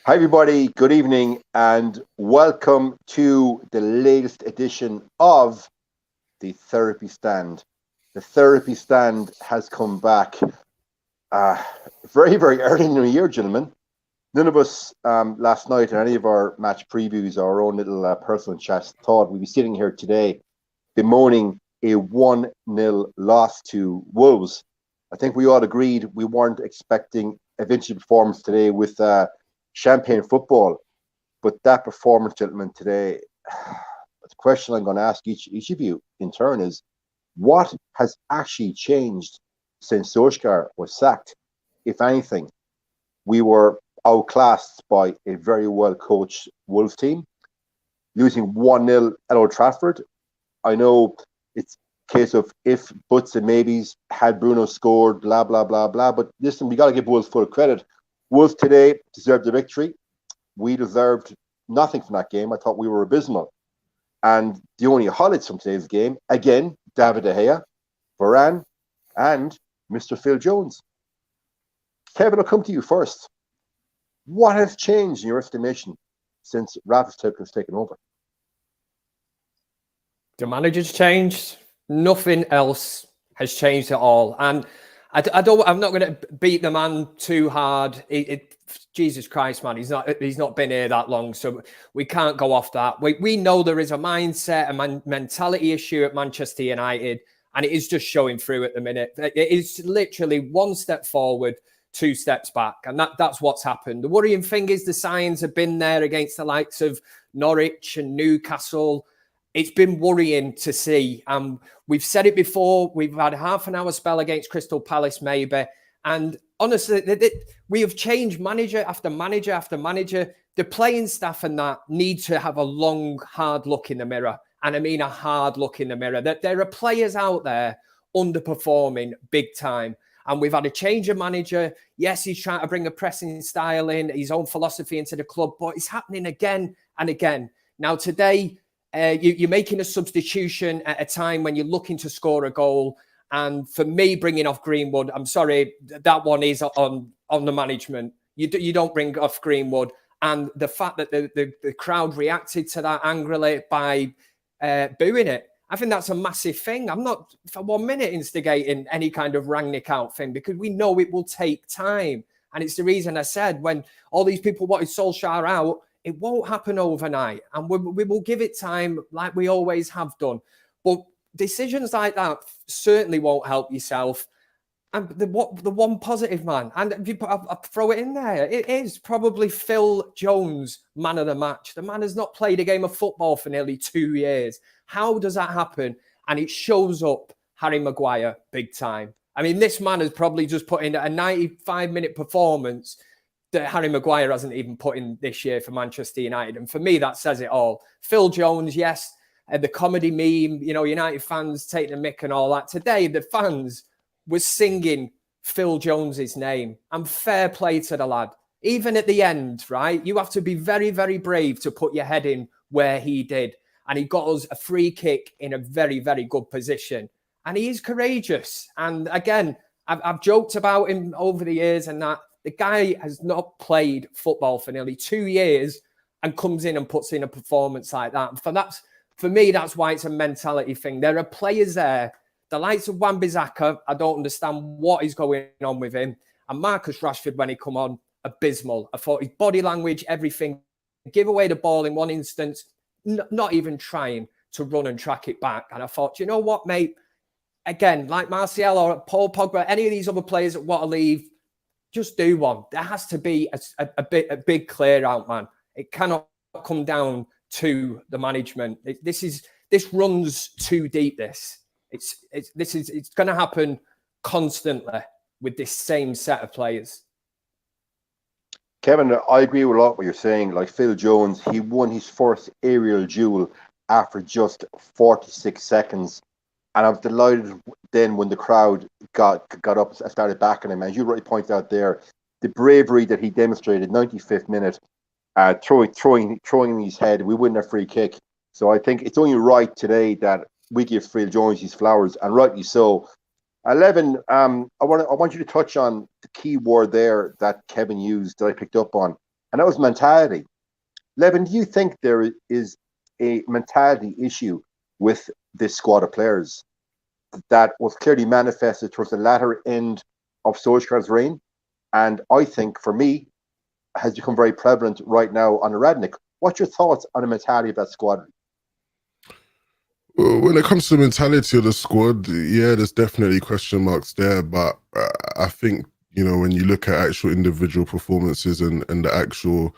Hi, everybody. Good evening, and welcome to the latest edition of the Therapy Stand. The Therapy Stand has come back very, very early in the new year, gentlemen. None of us last night in any of our match previews, our own little personal chats, thought we'd be sitting here today bemoaning a 1-0 loss to Wolves. I think we all agreed we weren't expecting a vintage performance today with champagne football, but that performance, gentlemen, today, the question I'm going to ask each of you in turn is, what has actually changed since Solskjaer was sacked? If anything, we were outclassed by a very well-coached Wolves team, losing 1-0 at Old Trafford. I know it's a case of if, buts and maybes, had Bruno scored, blah, blah, blah, blah, but listen, we got to give Wolves full credit. Wolves today deserved the victory. We deserved nothing from that game. I thought we were abysmal. And the only highlights from today's game, again, David De Gea, Varane, and Mr. Phil Jones. Kevin, I'll come to you first. What has changed in your estimation since Ralph has taken over? The manager's changed. Nothing else has changed at all. And I'm not going to beat the man too hard. Jesus Christ, man, he's not been here that long, so we can't go off that. We know there is a mindset, a mentality issue at Manchester United, and it is just showing through at the minute. It is literally one step forward, two steps back, and that's what's happened. The worrying thing is the signs have been there against the likes of Norwich and Newcastle. It's been worrying to see. We've said it before. We've had a half an hour spell against Crystal Palace, maybe. And honestly, we have changed manager after manager after manager. The playing staff and that need to have a long, hard look in the mirror. And I mean a hard look in the mirror. That there are players out there underperforming big time. And we've had a change of manager. Yes, he's trying to bring a pressing style in, his own philosophy into the club, but it's happening again and again. Now, today, you're making a substitution at a time when you're looking to score a goal. And for me, bringing off Greenwood, I'm sorry, that one is on the management. You don't bring off Greenwood. And the fact that the crowd reacted to that angrily by booing it, I think that's a massive thing. I'm not for 1 minute instigating any kind of Rangnick out thing because we know it will take time. And it's the reason I said when all these people wanted Solskjaer out, it won't happen overnight. And we will give it time like we always have done. But decisions like that certainly won't help yourself. And the one positive, man, and if you I'll throw it in there, it is probably Phil Jones, man of the match. The man has not played a game of football for nearly 2 years. How does that happen? And it shows up Harry Maguire big time. I mean, this man has probably just put in a 95-minute performance that Harry Maguire hasn't even put in this year for Manchester United. And for me, that says it all. Phil Jones, yes, the comedy meme, United fans taking the mick and all that. Today, the fans were singing Phil Jones's name. And fair play to the lad. Even at the end, right? You have to be very, very brave to put your head in where he did. And he got us a free kick in a very, very good position. And he is courageous. And again, I've joked about him over the years and that. The guy has not played football for nearly 2 years and comes in and puts in a performance like that. For me, that's why it's a mentality thing. There are players there. The likes of Wan-Bissaka, I don't understand what is going on with him. And Marcus Rashford, when he come on, abysmal. I thought his body language, everything, give away the ball in one instance, not even trying to run and track it back. And I thought, you know what, mate? Again, like Martial or Paul Pogba, any of these other players that want to leave, just do one. There has to be a big clear out, man. It cannot come down to the management. This runs too deep. It's going to happen constantly with this same set of players. Kevin, I agree with a lot what you're saying. Like Phil Jones, he won his first aerial duel after just 46 seconds. And I was delighted then when the crowd got up and started backing him. As you rightly pointed out there, the bravery that he demonstrated, 95th minute, throwing in his head, we win a free kick. So I think it's only right today that we give Phil Jones his flowers, and rightly so. 11, I want you to touch on the key word there that Kevin used that I picked up on, and that was mentality. Levin, do you think there is a mentality issue with this squad of players that was clearly manifested towards the latter end of Solskjaer's reign? And I think, for me, has become very prevalent right now on the Rangnick. What's your thoughts on the mentality of that squad? Well, when it comes to the mentality of the squad, yeah, there's definitely question marks there. But I think, when you look at actual individual performances and the actual,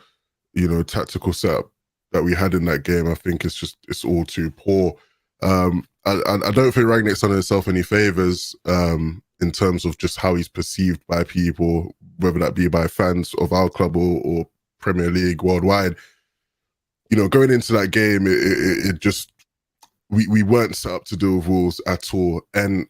tactical setup that we had in that game, I think it's all too poor. I don't think Rangnick's done himself any favors in terms of just how he's perceived by people, whether that be by fans of our club or Premier League worldwide. Going into that game, it just, we weren't set up to deal with Wolves at all. And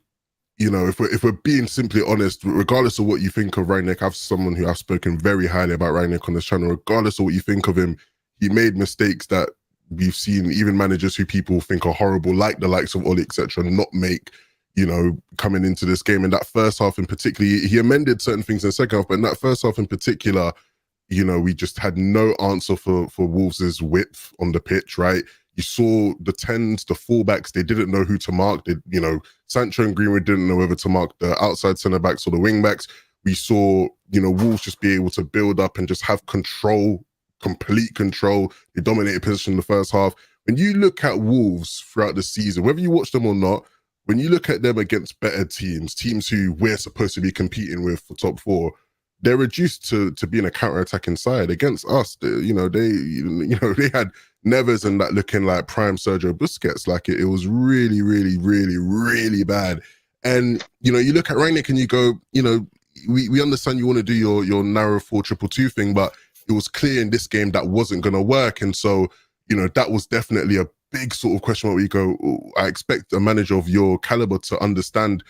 if we're being simply honest, regardless of what you think of Rangnick, I've someone who I've spoken very highly about Rangnick on this channel. Regardless of what you think of him, he made mistakes that we've seen even managers who people think are horrible, like the likes of Oli, etc., not make. Coming into this game, in that first half in particular, he amended certain things in the second half, but in that first half in particular, we just had no answer for Wolves' width on the pitch, right? You saw the 10s, the fullbacks, they didn't know who to mark. Sancho and Greenwood didn't know whether to mark the outside centre-backs or the wing-backs. We saw, Wolves just be able to build up and just have control, complete control. They dominated position in the first half. When you look at Wolves throughout the season, whether you watch them or not, when you look at them against better teams who we're supposed to be competing with for top four, they're reduced to being a counter-attacking side. Against us, they had Neves and that looking like prime Sergio Busquets. Like it was really, really, really, really bad. And you look at Rangnick and you go, we understand you want to do your narrow 4-2-2 thing, but it was clear in this game that wasn't going to work. And so, that was definitely a big sort of question mark where you go, I expect a manager of your caliber to understand,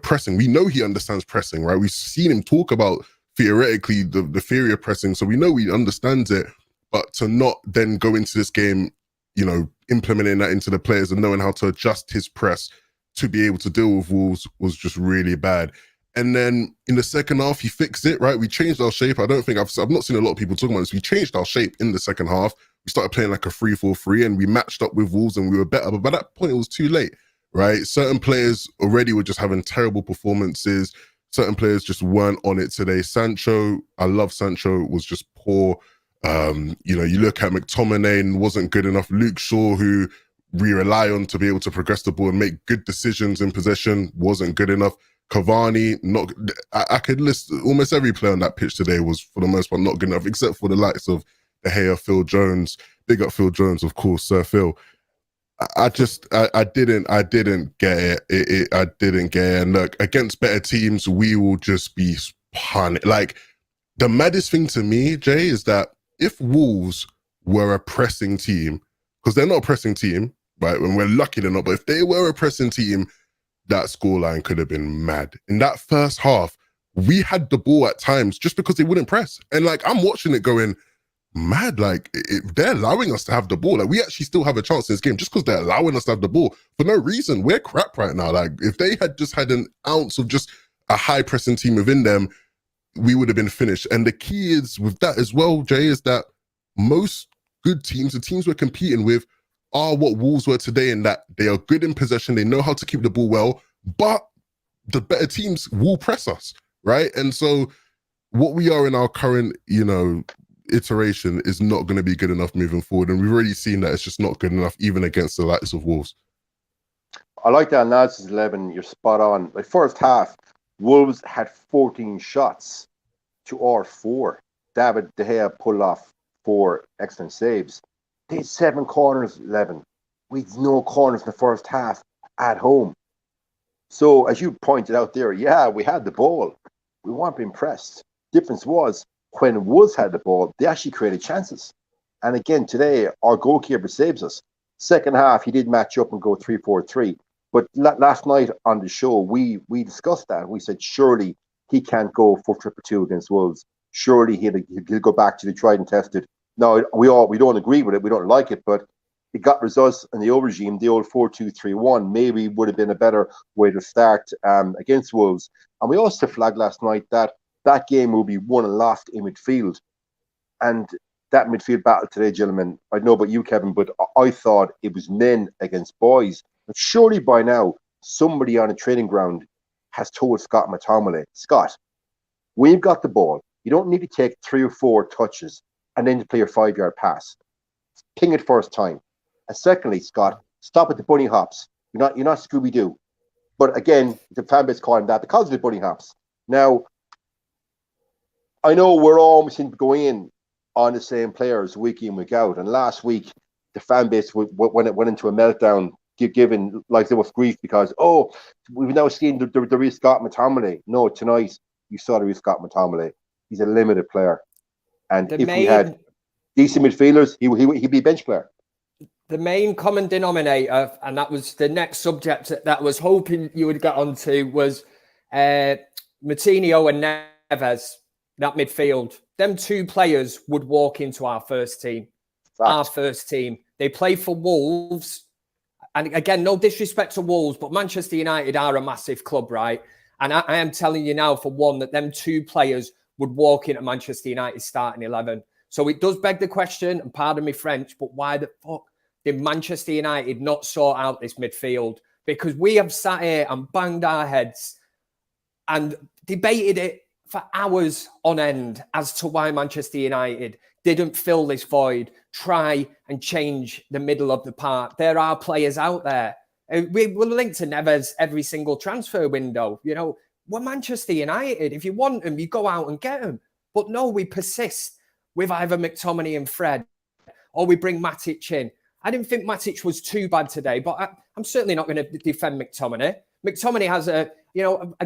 pressing. We know he understands pressing, right? We've seen him talk about theoretically the theory of pressing, so we know he understands it. But to not then go into this game, implementing that into the players and knowing how to adjust his press to be able to deal with Wolves was just really bad. And then in the second half, he fixed it, right? We changed our shape. I've not seen a lot of people talking about this. We changed our shape in the second half. We started playing like a 3-4-3 and we matched up with Wolves and we were better. But by that point, it was too late, right? Certain players already were just having terrible performances. Certain players just weren't on it today. Sancho, I love Sancho, was just poor. You look at McTominay, wasn't good enough. Luke Shaw, who we rely on to be able to progress the ball and make good decisions in possession, wasn't good enough. Cavani, not. I could list almost every player on that pitch today was, for the most part, not good enough, except for the likes of De Gea, Phil Jones. Big up Phil Jones, of course, Sir Phil. I didn't get it. I didn't get it. And look, against better teams, we will just be punished. Like, the maddest thing to me, Jay, is that if Wolves were a pressing team, because they're not a pressing team, right? When we're lucky they're not, but if they were a pressing team, that scoreline could have been mad. In that first half, we had the ball at times just because they wouldn't press. And like, I'm watching it going, mad, like they're allowing us to have the ball. Like, we actually still have a chance in this game just because they're allowing us to have the ball for no reason. We're crap right now. Like, if they had just had an ounce of just a high pressing team within them, we would have been finished. And the key is with that as well, Jay, is that most good teams, the teams we're competing with, are what Wolves were today, in that they are good in possession, they know how to keep the ball well, but the better teams will press us, right? And so what we are in our current, iteration is not going to be good enough moving forward. And we've already seen that it's just not good enough, even against the likes of Wolves. I like that analysis, 11. You're spot on. Like, first half, Wolves had 14 shots to our 4. David De Gea pulled off 4 excellent saves. They had 7 corners, 11. We had no corners in the first half at home. So, as you pointed out there, yeah, we had the ball. We weren't being pressed. Difference was, when Wolves had the ball, they actually created chances. And again, today, our goalkeeper saves us. Second half, he did match up and go 3-4-3. But last night on the show, we discussed that. We said, surely he can't go 4-2-2 against Wolves. Surely he'll go back to the tried and tested. Now, we don't agree with it. We don't like it, but it got results in the old regime, the old 4-2-3-1. Maybe would have been a better way to start against Wolves. And we also flagged last night that game will be won and lost in midfield. And that midfield battle today, gentlemen, I know about you, Kevin, but I thought it was men against boys. But surely by now, somebody on a training ground has told Scott McTominay, Scott, when you've got the ball, you don't need to take 3 or 4 touches and then to play your 5-yard pass. Ping it first time. And secondly, Scott, stop at the bunny hops. You're not Scooby-Doo. But again, the fan base call him that because of the bunny hops. Now, I know we're all seem to go in on the same players week in, week out. And last week, the fan base, when it went into a meltdown, given like there was grief because, we've now seen the real Scott McTominay. No, tonight you saw the real Scott McTominay. He's a limited player. And if we had decent midfielders, he'd be a bench player. The main common denominator, and that was the next subject that I was hoping you would get onto, was Moutinho and Neves, that midfield. Them 2 players would walk into our first team. Fact. Our first team. They play for Wolves. And again, no disrespect to Wolves, but Manchester United are a massive club, right? And I am telling you now, for one, that them 2 players would walk into Manchester United starting 11. So it does beg the question, and pardon me French, but why the fuck did Manchester United not sort out this midfield? Because we have sat here and banged our heads and debated it for hours on end as to why Manchester United didn't fill this void, try and change the middle of the park. There are players out there. We're linked to Neves every single transfer window. You know, we're Manchester United. If you want them, you go out and get them. But no, we persist with either McTominay and Fred, or we bring Matic in. I didn't think Matic was too bad today, but I'm certainly not going to defend McTominay. McTominay has a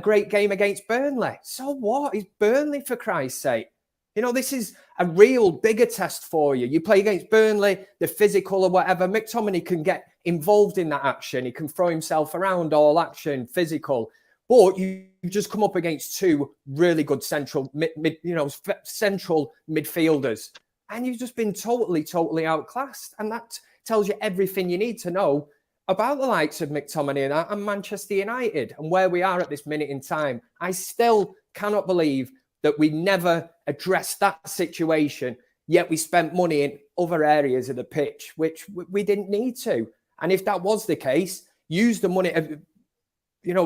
great game against Burnley. So what? He's Burnley, for Christ's sake. You know, this is a real bigger test for you. You play against Burnley, the physical or whatever. McTominay can get involved in that action. He can throw himself around, all action, physical. But you've just come up against 2 really good central midfielders. And you've just been totally outclassed. And that tells you everything you need to know about the likes of McTominay and Manchester United and where we are at this minute in time. I still cannot believe that we never addressed that situation, yet we spent money in other areas of the pitch, which we didn't need to. And if that was the case, use the money to,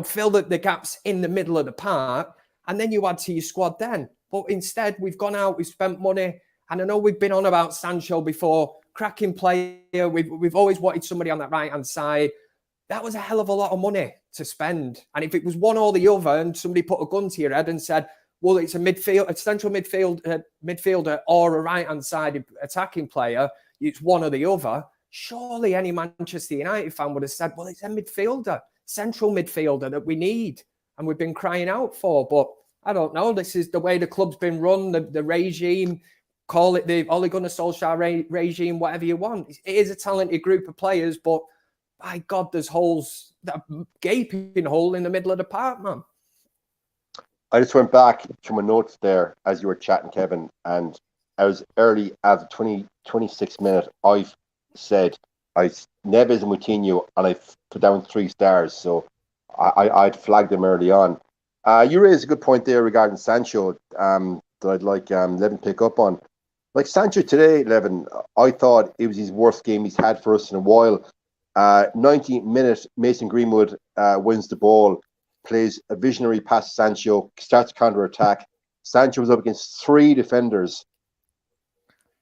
fill the gaps in the middle of the park, and then you add to your squad then. But instead, we've gone out, we've spent money, and I know we've been on about Sancho before, cracking player. We've always wanted somebody on that right-hand side. That was a hell of a lot of money to spend. And if it was one or the other, and somebody put a gun to your head and said, well, it's a central midfielder or a right-hand side attacking player, it's one or the other, surely any Manchester United fan would have said, well, it's a central midfielder that we need and we've been crying out for. But I don't know. This is the way the club's been run, the regime, call it the Ole Gunnar Solskjaer regime, whatever you want. It is a talented group of players, but by God, there's holes, that gaping hole in the middle of the park, man. I just went back to my notes there as you were chatting, Kevin, and as early as the 26th minute, I said Neves and Moutinho, and I put down 3 stars. So I'd flagged them early on. You raised a good point there regarding Sancho that I'd like Levin pick up on. Like Sancho today, Levin, I thought it was his worst game he's had for us in a while. 90th minute, Mason Greenwood wins the ball, plays a visionary pass to Sancho, starts counter-attack. Sancho was up against 3 defenders.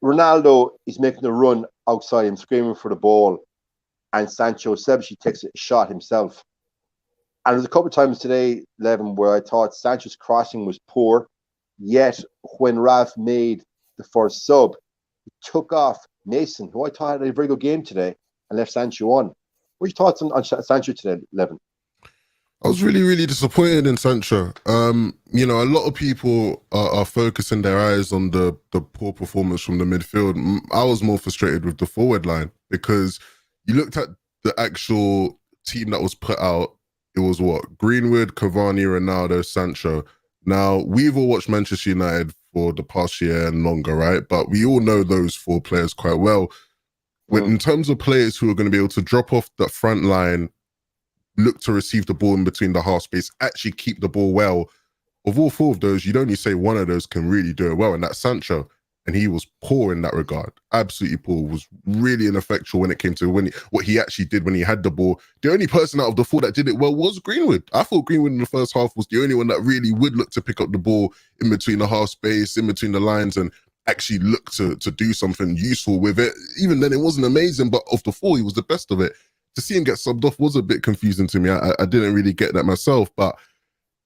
Ronaldo is making a run outside him, screaming for the ball, and Sancho selfishly takes a shot himself. And there's a couple of times today, Levin, where I thought Sancho's crossing was poor, yet when Ralph made the first sub, he took off Mason, who I thought had a very good game today, and left Sancho on. What are your thoughts on Sancho today, Levin? I was really, really disappointed in Sancho. A lot of people are focusing their eyes on the poor performance from the midfield. I was more frustrated with the forward line because you looked at the actual team that was put out. It was what? Greenwood, Cavani, Ronaldo, Sancho. Now, we've all watched Manchester United for the past year and longer, right? But we all know those 4 players quite well. In terms of players who are going to be able to drop off that front line, look to receive the ball in between the half space, actually keep the ball well. Of all 4 of those, you'd only say one of those can really do it well, and that's Sancho. and he was poor in that regard. Absolutely poor. Was really ineffectual when it came to what he actually did when he had the ball. The only person out of the four that did it well was Greenwood. I thought Greenwood in the first half was the only one that really would look to pick up the ball in between the half space, in between the lines, and actually look to do something useful with it. Even then, it wasn't amazing, but of the four, he was the best of it. To see him get subbed off was a bit confusing to me. I didn't really get that myself, but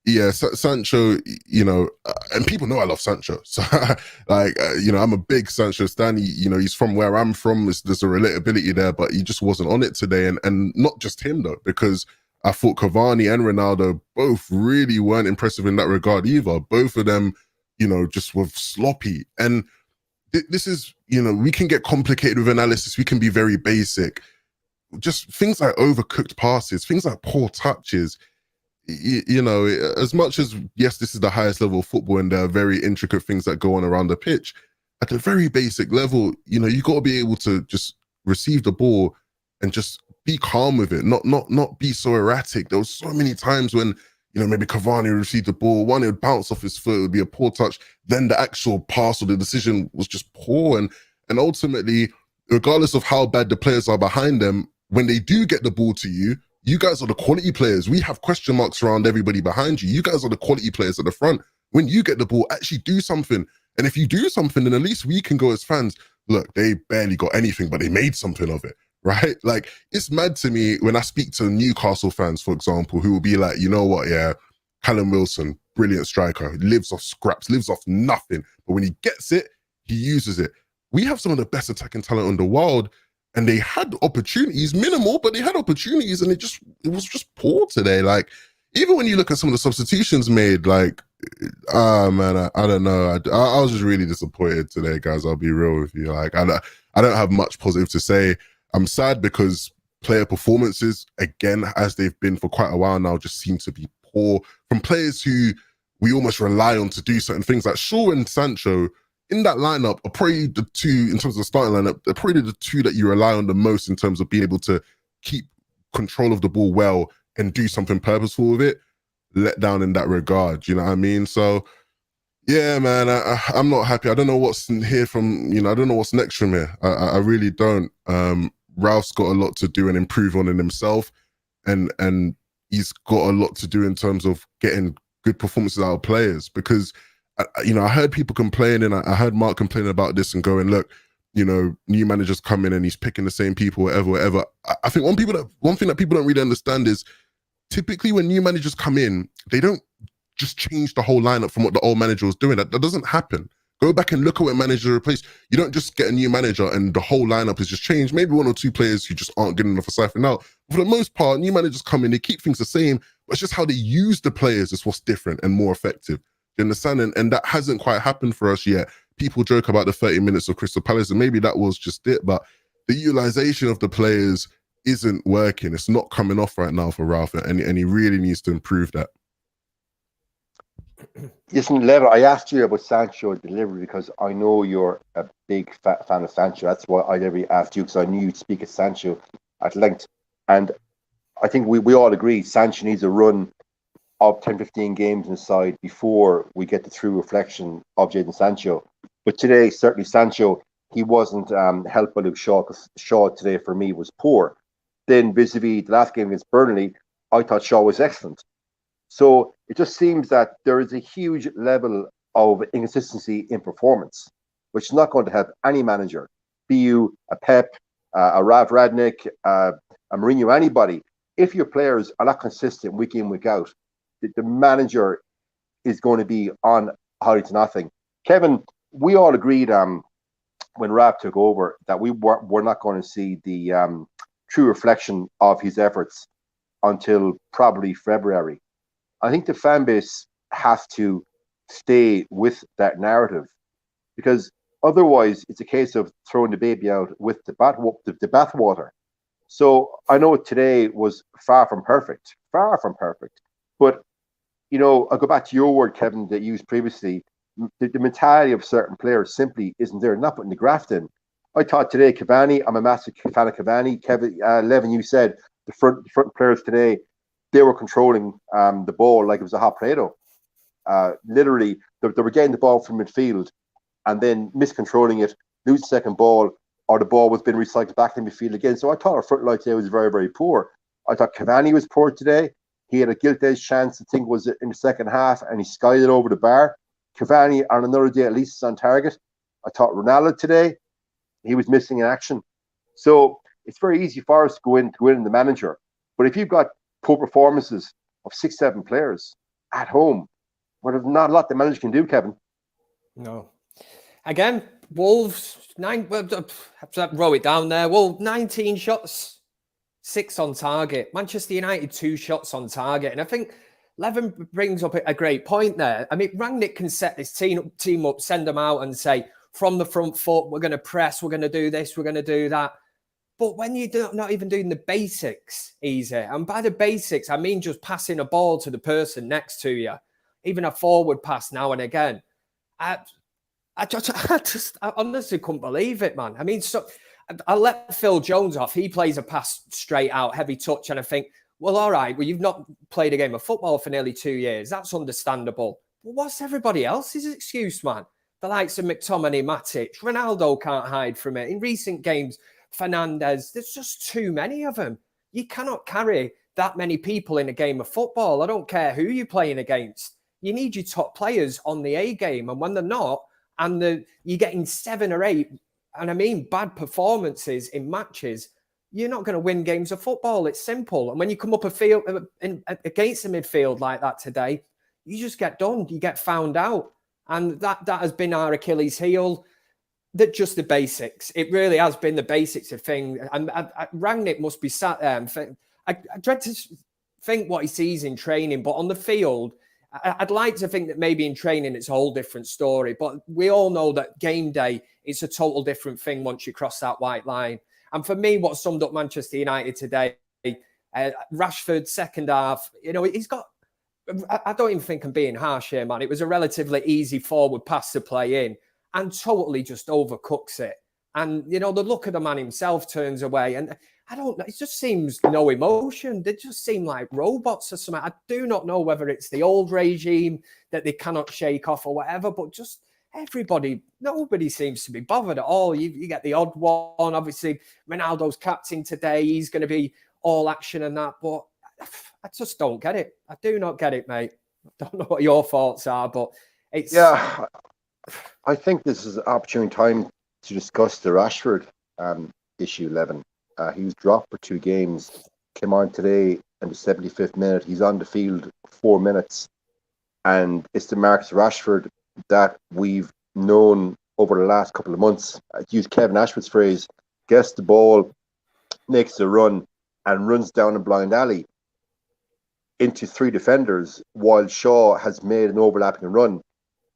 yeah, Sancho, you know, and people know I love Sancho. So, like, you know, I'm a big Sancho stan. You know, he's from where I'm from. There's a relatability there, but he just wasn't on it today. And not just him, though, because I thought Cavani and Ronaldo both really weren't impressive in that regard either. Both of them, you know, just were sloppy. And this is, you know, we can get complicated with analysis. We can be very basic. Just things like overcooked passes, things like poor touches. You know, as much as, yes, this is the highest level of football and there are very intricate things that go on around the pitch, at a very basic level, you know, you got to be able to just receive the ball and just be calm with it, not be so erratic. There was so many times when, you know, maybe Cavani received the ball, one, it would bounce off his foot, it would be a poor touch, then the actual pass or the decision was just poor. And ultimately, regardless of how bad the players are behind them, when they do get the ball to you, you guys are the quality players. We have question marks around everybody behind you. You guys are the quality players at the front. When you get the ball, actually do something. And if you do something, then at least we can go as fans, look, they barely got anything, but they made something of it, right? Like, it's mad to me when I speak to Newcastle fans, for example, who will be like, you know what, yeah, Callum Wilson, brilliant striker, lives off scraps, lives off nothing. But when he gets it, he uses it. We have some of the best attacking talent in the world, and they had opportunities, minimal, but they had opportunities, and it was just poor today. Like, even when you look at some of the substitutions made, like, man, I don't know. I was just really disappointed today, guys. I'll be real with you. Like, I don't have much positive to say. I'm sad because player performances, again, as they've been for quite a while now, just seem to be poor from players who we almost rely on to do certain things. Like Shaw and Sancho, in that lineup, are probably the two, in terms of the starting lineup, they're probably the two that you rely on the most in terms of being able to keep control of the ball well and do something purposeful with it. Let down in that regard, you know what I mean? So, yeah, man, I'm not happy. I don't know what's here from, you know, I don't know what's next from here. I really don't. Ralph's got a lot to do and improve on in himself, and he's got a lot to do in terms of getting good performances out of players, because you know, I heard people complaining. I heard Mark complaining about this and going, look, you know, new managers come in and he's picking the same people, whatever. I think one thing that people don't really understand is typically when new managers come in, they don't just change the whole lineup from what the old manager was doing. That doesn't happen. Go back and look at what manager replaced. You don't just get a new manager and the whole lineup is just changed. Maybe one or two players who just aren't good enough for siphon out. But for the most part, new managers come in, they keep things the same, but it's just how they use the players is what's different and more effective. You understand? And that hasn't quite happened for us yet. People joke about the 30 minutes of Crystal Palace, and maybe that was just it, but the utilization of the players isn't working. It's not coming off right now for Ralph, and he really needs to improve that. Listen, Lever, I asked you about Sancho delivery because I know you're a big fan of Sancho. That's why I never asked you, because I knew you'd speak of Sancho at length. And I think we all agree Sancho needs a run of 10-15 games inside before we get the true reflection of Jadon Sancho. But today, certainly Sancho, he wasn't helped by Luke Shaw, because Shaw today for me was poor. Then vis-a-vis the last game against Burnley, I thought Shaw was excellent. So it just seems that there is a huge level of inconsistency in performance, which is not going to help any manager, be you a Pep, a Rav Radnick, a Mourinho, anybody. If your players are not consistent week in, week out, the manager is going to be on holiday to nothing. Kevin, we all agreed when Rav took over that we're not going to see the true reflection of his efforts until probably February. I think the fan base has to stay with that narrative, because otherwise it's a case of throwing the baby out with the bathwater. So I know today was far from perfect, but you know, I'll go back to your word, Kevin, that you used previously. The mentality of certain players simply isn't there, not putting the graft in. I thought today, Cavani, I'm a massive fan of Cavani. Kevin, Levin, you said the front players today, they were controlling the ball like it was a hot Play-Doh. Literally, they were getting the ball from midfield, and then miscontrolling it, lose the second ball, or the ball was being recycled back in midfield again. So I thought our front line today was very, very poor. I thought Cavani was poor today. He had a gilt-edged chance, I think was in the second half, and he skied it over the bar. Cavani, on another day, at least is on target. I thought Ronaldo today, he was missing in action. So it's very easy for us to go in the manager. But if you've got poor performances of 6-7 players at home, well, there's not a lot the manager can do, Kevin. No. Again, Wolves, row it down there. Wolves, 19 shots, 6 on target. Manchester United, 2 shots on target. And I think Levin brings up a great point there. I mean, Rangnick can set this team up, send them out and say, from the front foot, we're going to press, we're going to do this, we're going to do that. But when you're not even doing the basics easy, and by the basics, I mean just passing a ball to the person next to you, even a forward pass now and again. I honestly couldn't believe it, man. I mean, so I let Phil Jones off. He plays a pass straight out, heavy touch, and I think, well, all right, well, you've not played a game of football for nearly 2 years. That's understandable. But what's everybody else's excuse, man? The likes of McTominay, Matic, Ronaldo can't hide from it. In recent games, Fernandez, there's just too many of them. You cannot carry that many people in a game of football. I don't care who you're playing against. You need your top players on the A game. And when they're not, and you're getting 7 or 8, and I mean bad performances in matches, you're not going to win games of football. It's simple. And when you come up against a midfield like that today, you just get done. You get found out. And that has been our Achilles heel. That just the basics. It really has been the basics of things. And Rangnick must be sat there and think, I dread to think what he sees in training, but on the field, I'd like to think that maybe in training it's a whole different story. But we all know that game day, it's a total different thing once you cross that white line. And for me, what summed up Manchester United today, Rashford, second half, he's got, I don't even think I'm being harsh here, man. It was a relatively easy forward pass to play in and totally just overcooks it. And, the look of the man himself turns away. And I don't know, it just seems no emotion. They just seem like robots or something. I do not know whether it's the old regime that they cannot shake off or whatever, but just nobody seems to be bothered at all. You get the odd one. Obviously, Ronaldo's captain today. He's going to be all action and that, but I just don't get it. I do not get it, mate. I don't know what your thoughts are, but it's... Yeah, I think this is an opportune time to discuss the Rashford issue, Levin. He was dropped for 2 games, came on today in the 75th minute. He's on the field 4 minutes. And it's the Marcus Rashford that we've known over the last couple of months. To use Kevin Ashford's phrase, gets the ball, makes a run, and runs down a blind alley into 3 defenders, while Shaw has made an overlapping run.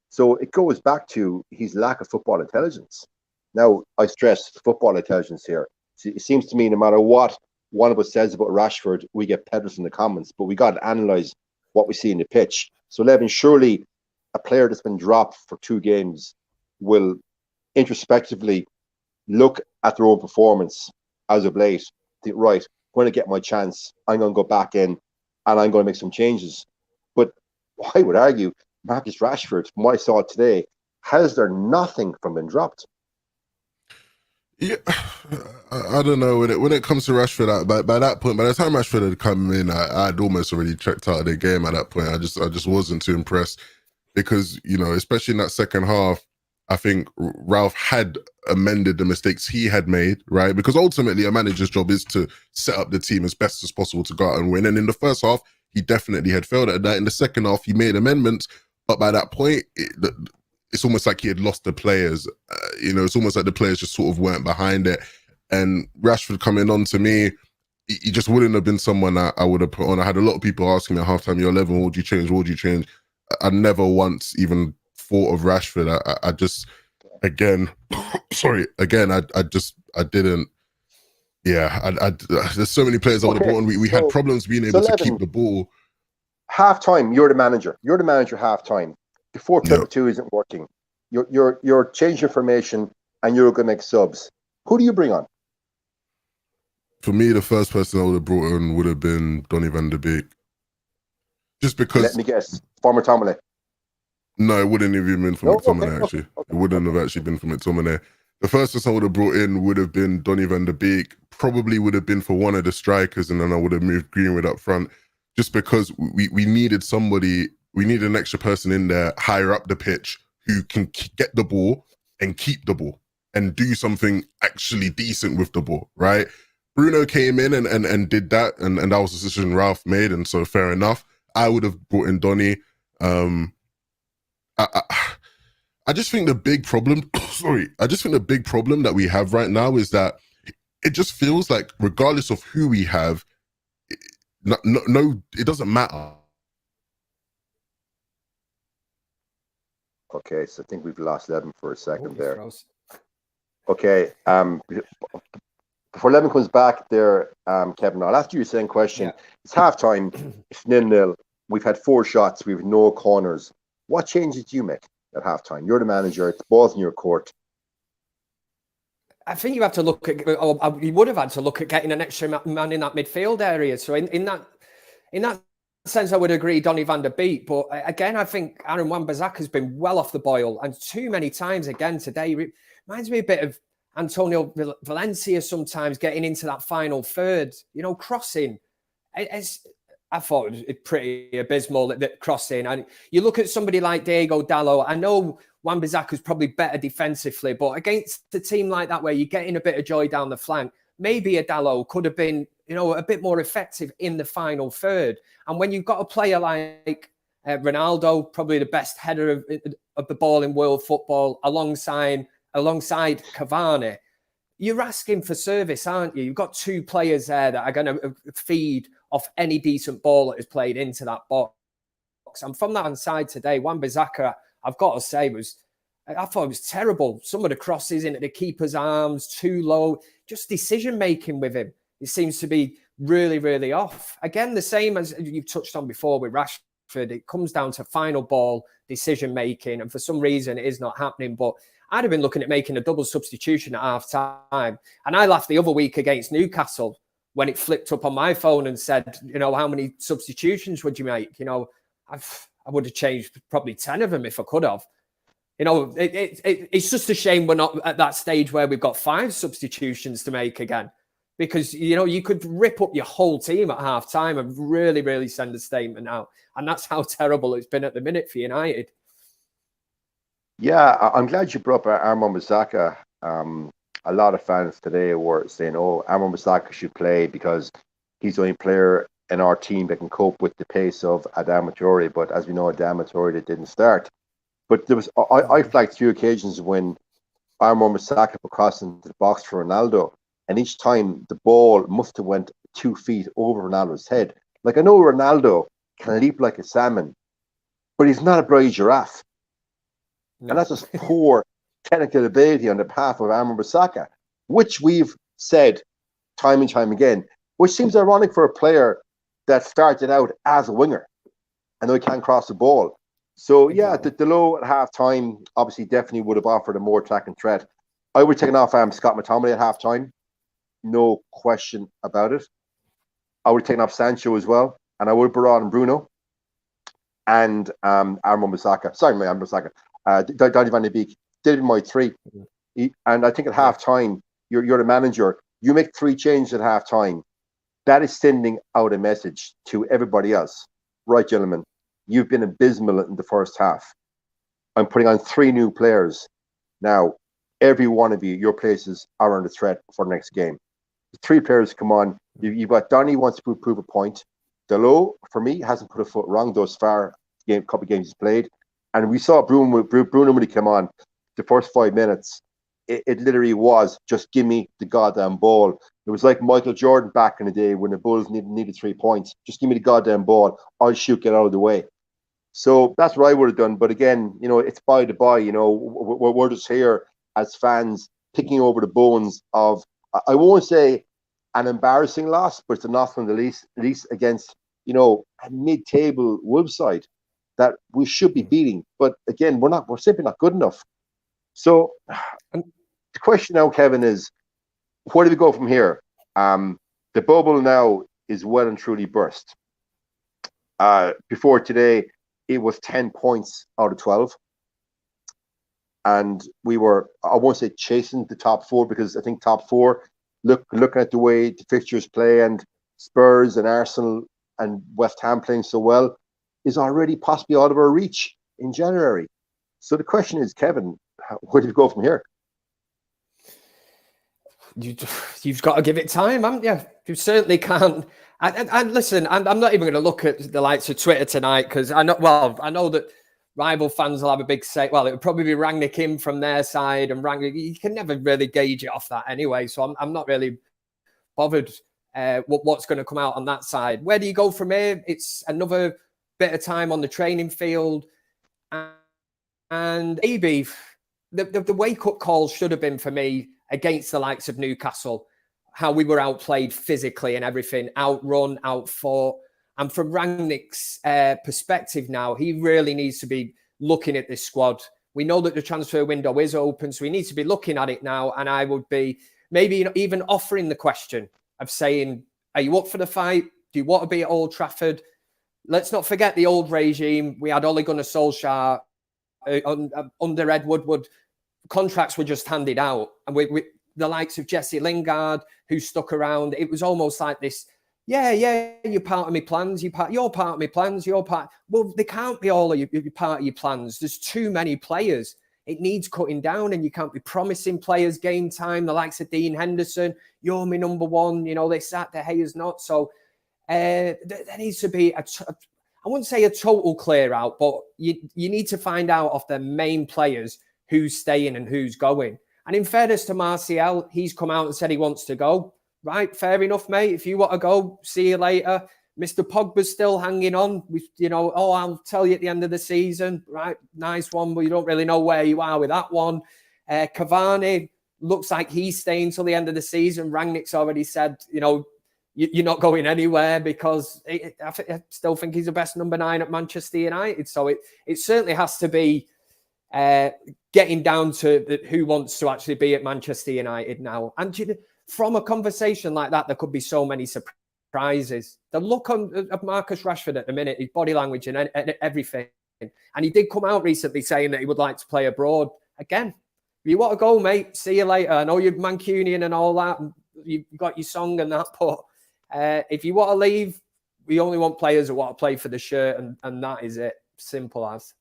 So it goes back to his lack of football intelligence. Now, I stress football intelligence here. It seems to me no matter what one of us says about Rashford, we get pedals in the comments, but we got to analyse what we see in the pitch. So, Levin, surely a player that's been dropped for 2 games will introspectively look at their own performance as of late, think, right, I'm going to get my chance, I'm going to go back in, and I'm going to make some changes. But I would argue, Marcus Rashford, from what I saw today, has there nothing from being dropped? Yeah, I don't know. When it comes to Rashford, by that point, by the time Rashford had come in, I'd almost already checked out of the game at that point. I just wasn't too impressed because, especially in that second half, I think Ralph had amended the mistakes he had made, right? Because ultimately a manager's job is to set up the team as best as possible to go out and win. And in the first half, he definitely had failed at that. In the second half, he made amendments, but by that point, it's almost like he had lost the players. It's almost like the players just sort of weren't behind it. And Rashford coming on, to me, he just wouldn't have been someone that I would have put on. I had a lot of people asking me at halftime, you're 11, what would you change? What would you change? I never once even thought of Rashford. I just, again, sorry, again, I didn't. Yeah, there's so many players I would have brought on. We had problems being able to keep the ball. Half-time, you're the manager. You're the manager half-time. The 4-2 isn't working. You're changing formation and you're going to make subs. Who do you bring on? For me, the first person I would have brought in would have been Donny van de Beek. Just because... Let me guess. Former Tomley. No, it wouldn't have even been for No? McTominay, Okay, actually. It wouldn't have actually been for McTominay. The first person I would have brought in would have been Donny van der Beek. Probably would have been for one of the strikers, and then I would have moved Greenwood up front, just because we needed somebody, we needed an extra person in there higher up the pitch who can get the ball and keep the ball and do something actually decent with the ball, right? Bruno came in and did that, and that was the decision Ralph made, and so fair enough. I would have brought in Donny. I just think the big problem, I just think the big problem that we have right now is that it just feels like regardless of who we have, no, it doesn't matter. Okay, so I think we've lost Levin for a second there. Froze. Okay, before Levin comes back there, Kevin, I'll ask you the same question. Yeah. It's halftime, it's 0-0. We've had 4 shots, we've no corners. What changes do you make at halftime? You're the manager, it's balls in your court. I think you have to look at, or you would have had to look at getting an extra man in that midfield area. So in that sense, I would agree, Donny van der Beek. But again, I think Aaron Wan-Bissaka has been well off the boil, and too many times again today. Reminds me a bit of Antonio Valencia sometimes getting into that final third, crossing. I thought it was pretty abysmal that crossing. And you look at somebody like Diego Dalot. I know Wan-Bissaka's probably better defensively, but against a team like that where you're getting a bit of joy down the flank, maybe a Dalot could have been, a bit more effective in the final third. And when you've got a player like Ronaldo, probably the best header of the ball in world football, alongside Cavani, you're asking for service, aren't you? You've got 2 players there that are going to feed off any decent ball that is played into that box. And from that side today, Wan-Bissaka, I've got to say, I thought it was terrible. Some of the crosses into the keeper's arms, too low, just decision-making with him. It seems to be really, really off. Again, the same as you've touched on before with Rashford, it comes down to final ball decision-making, and for some reason it is not happening. But I'd have been looking at making a double substitution at half-time. And I laughed the other week against Newcastle when it flipped up on my phone and said, how many substitutions would you make? I would have changed probably 10 of them if I could have. It's just a shame we're not at that stage where we've got 5 substitutions to make again. Because, you could rip up your whole team at half-time and really, really send a statement out. And that's how terrible it's been at the minute for United. Yeah, I'm glad you brought up Aaron Wan-Bissaka. A lot of fans today were saying, Aaron Wan-Bissaka should play because he's the only player in our team that can cope with the pace of Adama Traore. But as we know, Adama Traore didn't start. But there was I flagged 3 occasions when Aaron Wan-Bissaka put crossing into the box for Ronaldo, and each time the ball must have went 2 feet over Ronaldo's head. Like, I know Ronaldo can leap like a salmon, but he's not a bloody giraffe. No. And that's just poor technical ability on the behalf of Aaron Wan-Bissaka, which we've said time and time again, which seems ironic for a player that started out as a winger and though he can't cross the ball. So, yeah, the low at half-time obviously definitely would have offered a more attacking threat. I would have taken off Scott McTominay at half-time. No question about it. I would have taken off Sancho as well. And I would have brought on Bruno and Aaron Wan-Bissaka. Sorry, Aaron Wan-Bissaka. Donny van der Beek. Did my 3. And I think at half-time, you're the manager. You make 3 changes at half-time. That is sending out a message to everybody else. Right, gentlemen, you've been abysmal in the first half. I'm putting on 3 new players. Now, every one of you, your places are under threat for the next game. The 3 players come on. You've got Donny wants to prove a point. Dalot, for me, hasn't put a foot wrong thus far. Couple of games he's played. And we saw Bruno when he came on the first 5 minutes. It literally was just give me the goddamn ball. It was like Michael Jordan back in the day when the Bulls needed 3 points. Just give me the goddamn ball. I'll shoot, get out of the way. So that's what I would have done. But again, it's by the by. We're just here as fans picking over the bones of, I won't say an embarrassing loss, but it's a loss from the least against, a mid-table Wolves side that we should be beating. But again, we're simply not good enough. So the question now, Kevin, is where do we go from here? The bubble now is well and truly burst. Before today, it was 10 points out of 12. And we were, I won't say chasing the top four, because I think top four, looking at the way the fixtures play, and Spurs and Arsenal and West Ham playing so well, is already possibly out of our reach in January. So the question is, Kevin, where do you go from here? You've got to give it time, haven't you? You certainly can't. And listen, I'm not even going to look at the likes of Twitter tonight, because I know that rival fans will have a big say. Well, it would probably be Rangnick in from their side, and Rangnick, you can never really gauge it off that anyway. So I'm not really bothered what's going to come out on that side. Where do you go from here? It's another bit of time on the training field, and maybe the wake-up call should have been, for me, against the likes of Newcastle, how we were outplayed physically and everything, outrun, outfought. And from Rangnick's perspective now, he really needs to be looking at this squad. We know that the transfer window is open, so he needs to be looking at it now. And I would be maybe even offering the question of saying, are you up for the fight? Do you want to be at Old Trafford? Let's not forget the old regime. We had Ole Gunnar Solskjaer under Ed Woodward. Contracts were just handed out. And we the likes of Jesse Lingard, who stuck around, it was almost like this, yeah, you're part of my plans. You're part of my plans. Well, they can't be all of you part of your plans. There's too many players. It needs cutting down, and you can't be promising players game time. The likes of Dean Henderson, you're my number one. You know, they sat there, hey, is not. So there needs to be I wouldn't say a total clear out, but you need to find out of the main players who's staying and who's going. And in fairness to Martial, he's come out and said he wants to go. Right, fair enough, mate. If you want to go, see you later. Mr. Pogba's still hanging on. I'll tell you at the end of the season. Right, nice one, but you don't really know where you are with that one. Cavani looks like he's staying till the end of the season. Rangnick's already said, you're not going anywhere, because I still think he's the best number 9 at Manchester United. So it certainly has to be getting down to who wants to actually be at Manchester United now. And from a conversation like that, there could be so many surprises. The look of Marcus Rashford at the minute, his body language and everything. And he did come out recently saying that he would like to play abroad. Again, if you want to go, mate, see you later. I know you're Mancunian and all that, and you've got your song and that, but if you want to leave, we only want players who want to play for the shirt, and that is it. Simple as.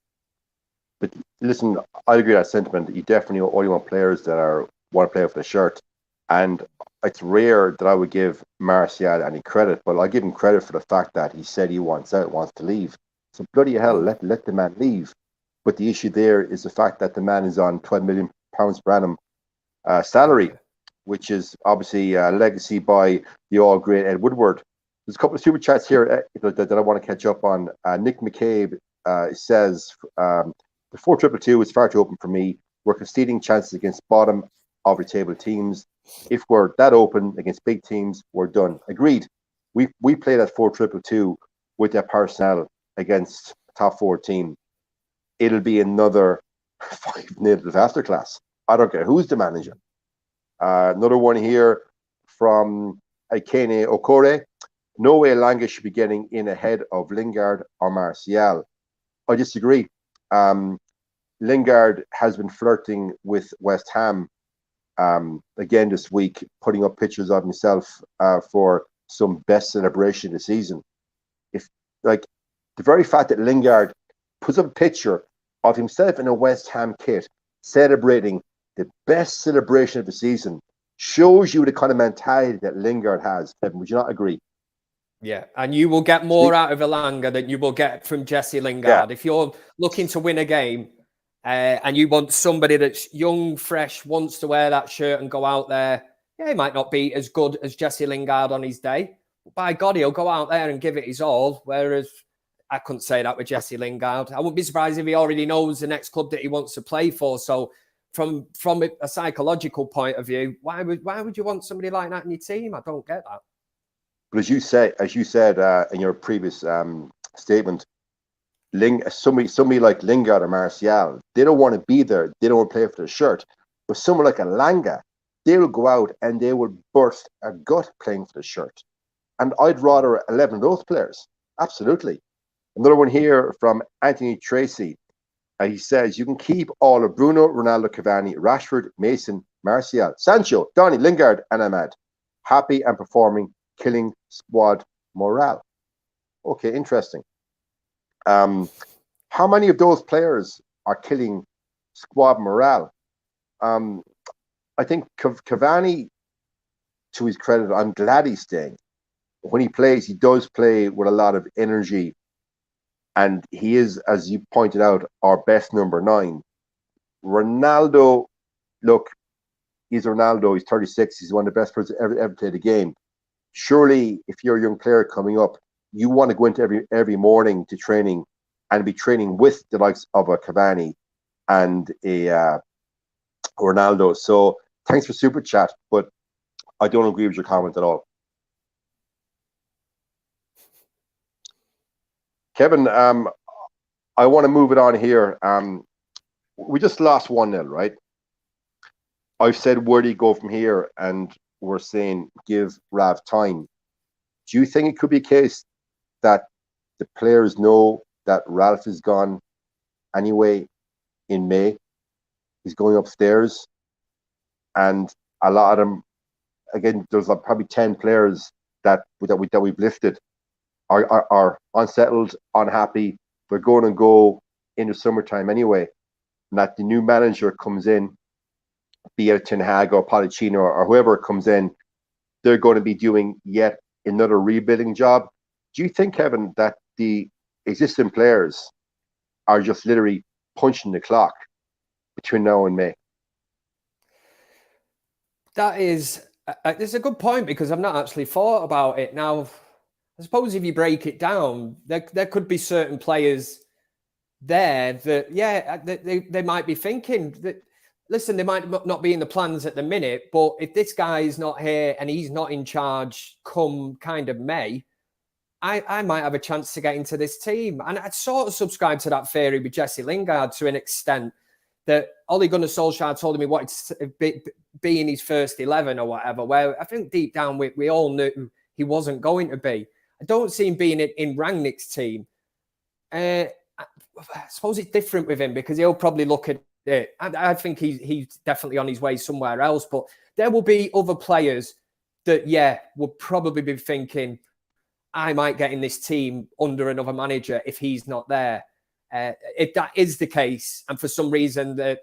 But listen, I agree with that sentiment. You definitely only want players that want to play for the shirt. And it's rare that I would give Martial any credit, but I give him credit for the fact that he said he wants out, wants to leave. So bloody hell, let the man leave. But the issue there is the fact that the man is on £12 million per annum salary, which is obviously a legacy by the all-great Ed Woodward. There's a couple of super chats here that I want to catch up on. Nick McCabe says, the 4-2-2 is far too open for me. We're conceding chances against bottom of the table teams. If we're that open against big teams, we're done. Agreed. We play that 4-2-2 with that personnel against a top 4 team. It'll be another 5-0 disaster class. I don't care who's the manager. Another one here from Akene Okore. No way Elanga should be getting in ahead of Lingard or Martial. I disagree. Lingard has been flirting with West Ham again this week, putting up pictures of himself for some best celebration of the season. If the very fact that Lingard puts up a picture of himself in a West Ham kit celebrating the best celebration of the season shows you the kind of mentality that Lingard has. Kevin, would you not agree? Yeah, and you will get more out of Elanga than you will get from Jesse Lingard. Yeah. If you're looking to win a game and you want somebody that's young, fresh, wants to wear that shirt and go out there, he might not be as good as Jesse Lingard on his day. But by God, he'll go out there and give it his all, whereas I couldn't say that with Jesse Lingard. I wouldn't be surprised if he already knows the next club that he wants to play for. So from a psychological point of view, why would you want somebody like that in your team? I don't get that. But as you said in your previous statement, somebody like Lingard or Martial, they don't want to be there. They don't want to play for the shirt. But someone like Elanga, they will go out and they will burst a gut playing for the shirt. And I'd rather 11 of those players. Absolutely. Another one here from Anthony Tracy. He says, you can keep all of Bruno, Ronaldo, Cavani, Rashford, Mason, Martial, Sancho, Donny, Lingard, and Ahmad. Happy and performing, killing squad morale. Okay, interesting. How many of those players are killing squad morale? I think Cavani, to his credit, I'm glad he's staying. When he plays, he does play with a lot of energy. And he is, as you pointed out, our best number 9. Ronaldo, look, he's Ronaldo. He's 36. He's one of the best players ever played the game. Surely, if you're a young player coming up, you want to go into every morning to training and be training with the likes of a Cavani and a Ronaldo. So thanks for super chat, but I don't agree with your comment at all. Kevin, I want to move it on here. We just lost 1-0, right? I've said, where do you go from here? And we're saying, give Rav time. Do you think it could be a case that the players know that Ralph is gone anyway in May? He's going upstairs. And a lot of them, again, there's like probably 10 players that we've lifted are unsettled, unhappy. They're going to go in the summertime anyway. And that the new manager comes in, be it Ten Hag or Pochettino or whoever comes in, they're going to be doing yet another rebuilding job. Do you think, Kevin, that the existing players are just literally punching the clock between now and May? That is, it's a good point, because I've not actually thought about it. Now, I suppose if you break it down, there could be certain players there that, yeah, they might be thinking that, listen, they might not be in the plans at the minute, but if this guy is not here and he's not in charge come kind of May, I might have a chance to get into this team. And I'd sort of subscribe to that theory with Jesse Lingard to an extent, that Ole Gunnar Solskjaer told him he wanted to be in his first 11 or whatever, where I think deep down we all knew he wasn't going to be. I don't see him being in Rangnick's team. I suppose it's different with him, because he'll probably look at it. I think he's definitely on his way somewhere else, but there will be other players that, yeah, would probably be thinking, I might get in this team under another manager if he's not there. If that is the case, and for some reason that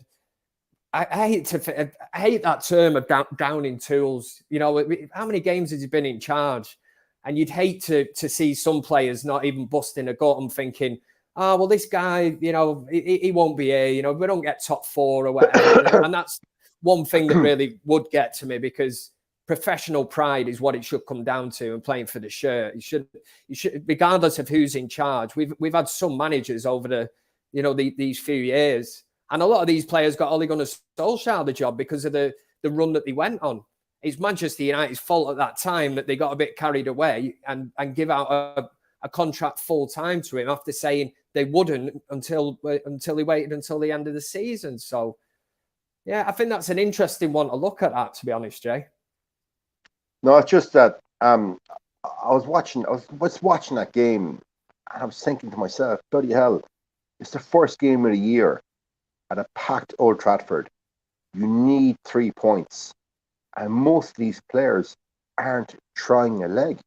I hate that term of downing tools. You know, how many games has he been in charge? And you'd hate to see some players not even busting a gut and thinking, oh, well, this guy, you know, he won't be here. You know, we don't get top 4 or whatever. And that's one thing that really would get to me, because professional pride is what it should come down to, and playing for the shirt. You should, regardless of who's in charge. We've had some managers over the, you know, these few years, and a lot of these players got Ole Gunnar Solskjaer the job because of the run that they went on. It's Manchester United's fault at that time that they got a bit carried away and give out a contract full time to him after saying they wouldn't until he waited until the end of the season. So, yeah, I think that's an interesting one to look at, that, to be honest, Jay. No, it's just that I was watching that game, and I was thinking to myself, bloody hell, it's the first game of the year at a packed Old Trafford. You need 3 points, and most of these players aren't trying a leg.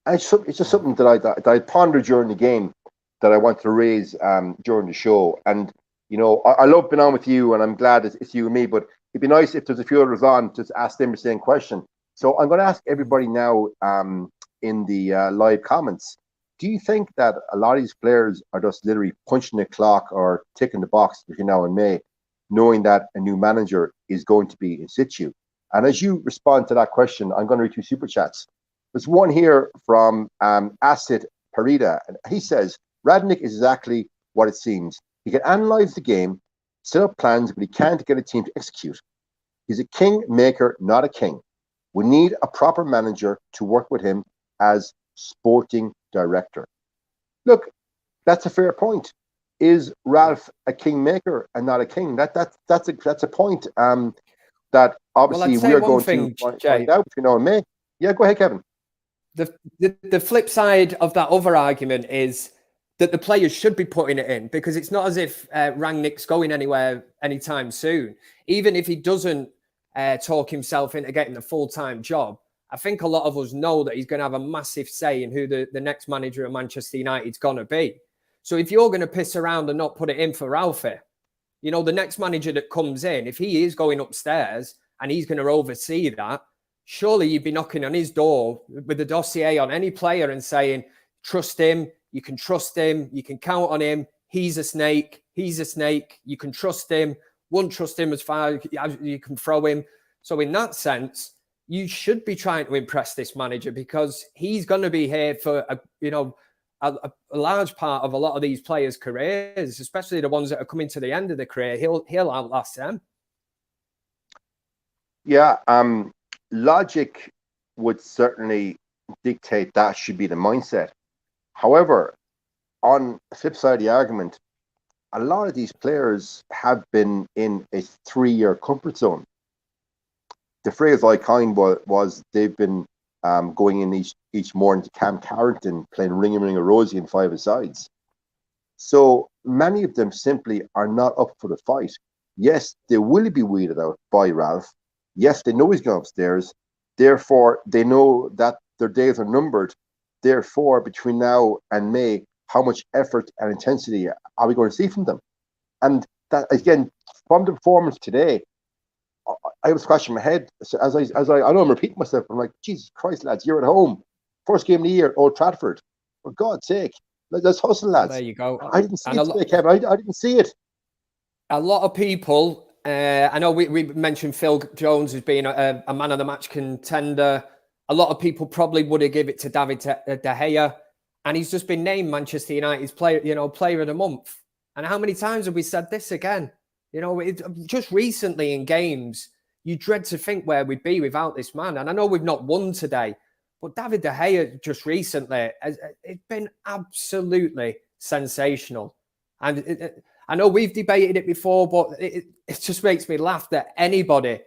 And it's just something that I pondered during the game that I want to raise during the show. And you know, I love being on with you, and I'm glad it's you and me. But it'd be nice if there's a few others on to ask them the same question. So I'm going to ask everybody now in the live comments, do you think that a lot of these players are just literally punching the clock or ticking the box between now and May, knowing that a new manager is going to be in situ? And as you respond to that question, I'm going to read 2 super chats. There's one here from Asid Parida, and he says, Rangnick is exactly what it seems. He can analyze the game, set up plans, but he can't get a team to execute. He's a king maker, not a king. We need a proper manager to work with him as sporting director. Look, that's a fair point. Is Ralph a king maker and not a king? That's a point that obviously we are going to find out between now and May. Yeah, go ahead, Kevin. The flip side of that other argument is that the players should be putting it in, because it's not as if Rangnick's going anywhere anytime soon. Even if he doesn't talk himself into getting a full-time job, I think a lot of us know that he's going to have a massive say in who the next manager of Manchester United's going to be. So if you're going to piss around and not put it in for Ralphie, you know, the next manager that comes in, if he is going upstairs and he's going to oversee that, surely you'd be knocking on his door with a dossier on any player and saying, trust him, you can trust him, you can count on him, he's a snake, you can trust him, won't trust him as far as you can throw him. So in that sense, you should be trying to impress this manager, because he's going to be here for, a large part of a lot of these players' careers, especially the ones that are coming to the end of the career. He'll outlast them. Yeah, logic would certainly dictate that should be the mindset. However, on the flip side of the argument, a lot of these players have been in a 3-year comfort zone. The phrase I coined was they've been going in each morning to Camp Carrington, playing Ring a Rosie and 5-a-sides. So many of them simply are not up for the fight. Yes, they will be weeded out by Ralph. Yes, they know he's going upstairs. Therefore, they know that their days are numbered. Therefore, between now and May, how much effort and intensity are we going to see from them? And that, again, from the performance today, I was scratching my head as I know I'm repeating myself. I'm like, Jesus Christ, lads, you're at home. First game of the year, Old Trafford. For God's sake, let's hustle, lads. There you go. I didn't see it today, Kevin. I didn't see it. A lot of people, I know we mentioned Phil Jones as being a man of the match contender. A lot of people probably would have given it to David De Gea, and he's just been named Manchester United's player of the month. And how many times have we said this again? You know, just recently in games, you dread to think where we'd be without this man. And I know we've not won today, but David De Gea just recently, it's been absolutely sensational. And I know we've debated it before, but it just makes me laugh that anybody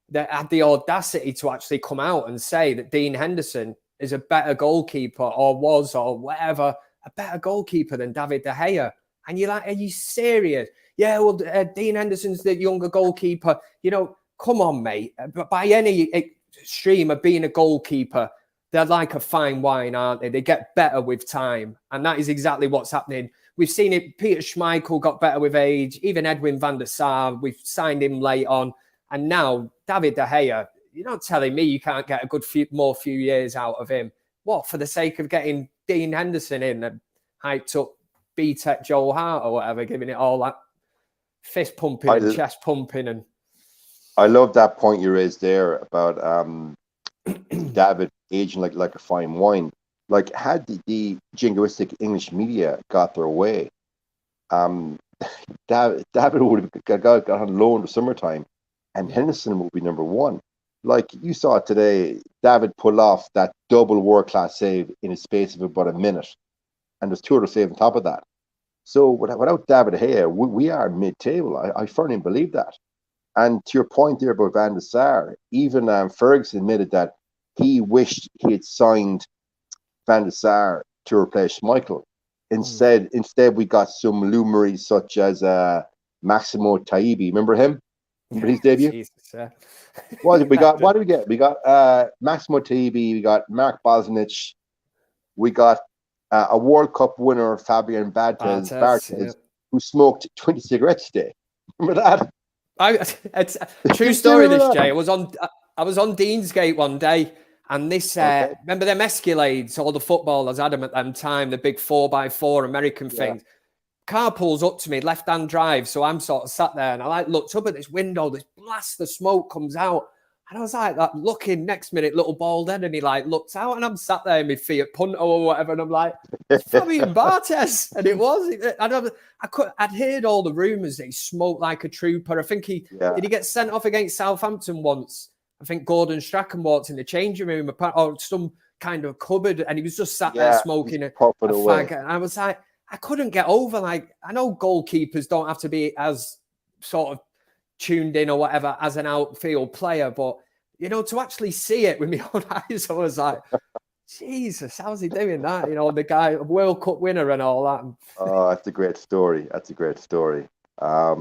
that had the audacity to actually come out and say that Dean Henderson is a better goalkeeper or was or whatever, a better goalkeeper than David De Gea. And you're like, are you serious? Yeah, well, Dean Henderson's the younger goalkeeper. You know, come on, mate. But by any extreme of being a goalkeeper, they're like a fine wine, aren't they? They get better with time. And that is exactly what's happening. We've seen it. Peter Schmeichel got better with age. Even Edwin van der Sar, we've signed him late on. And now David De Gea, you're not telling me you can't get a good few years out of him. What, for the sake of getting Dean Henderson in and hyped up B-Tech Joel Hart or whatever, giving it all that fist pumping and chest pumping. And I love that point you raised there about David aging like a fine wine. Like, had the jingoistic English media got their way, David would have got on loan in the summertime, and Henderson would be number one. Like you saw it today, David pulled off that double world-class save in a space of about a minute, and there's 2 other saves on top of that. So without David De Gea, we are mid-table. I firmly believe that. And to your point there about Van der Sar, even Ferguson admitted that he wished he had signed Van der Sar to replace Schmeichel. Instead, we got some luminaries such as Massimo Taibi. Remember him? Remember his debut? Jesus, What did we got? What did we get? We got Massimo Taibi. We got Mark Bosnich. We got a World Cup winner, Fabian Barthez, who smoked 20 cigarettes a day. Remember that? It's a true story, this, Jay. I was on Deansgate one day, and this remember them Escalades, all the footballers had them at them time, the big 4x4 American things. Car pulls up to me, left-hand drive, so I'm sort of sat there, and I looked up at this window, this blast of smoke comes out, and I was like that looking. Next minute, little bald head, and he looks out, and I'm sat there in my Fiat Punto or whatever, and I'm like, Fabian Barthez, and it was. I'd heard all the rumours that he smoked like a trooper. I think did he get sent off against Southampton once? I think Gordon Strachan walked in the changing room or some kind of cupboard, and he was just sat there smoking a fag, and I was like, I couldn't get over. Like, I know goalkeepers don't have to be as sort of tuned in or whatever as an outfield player, but you know, to actually see it with my own eyes, I was like, Jesus, how's he doing that? You know, the guy, World Cup winner and all that. Oh, that's a great story. That's a great story. I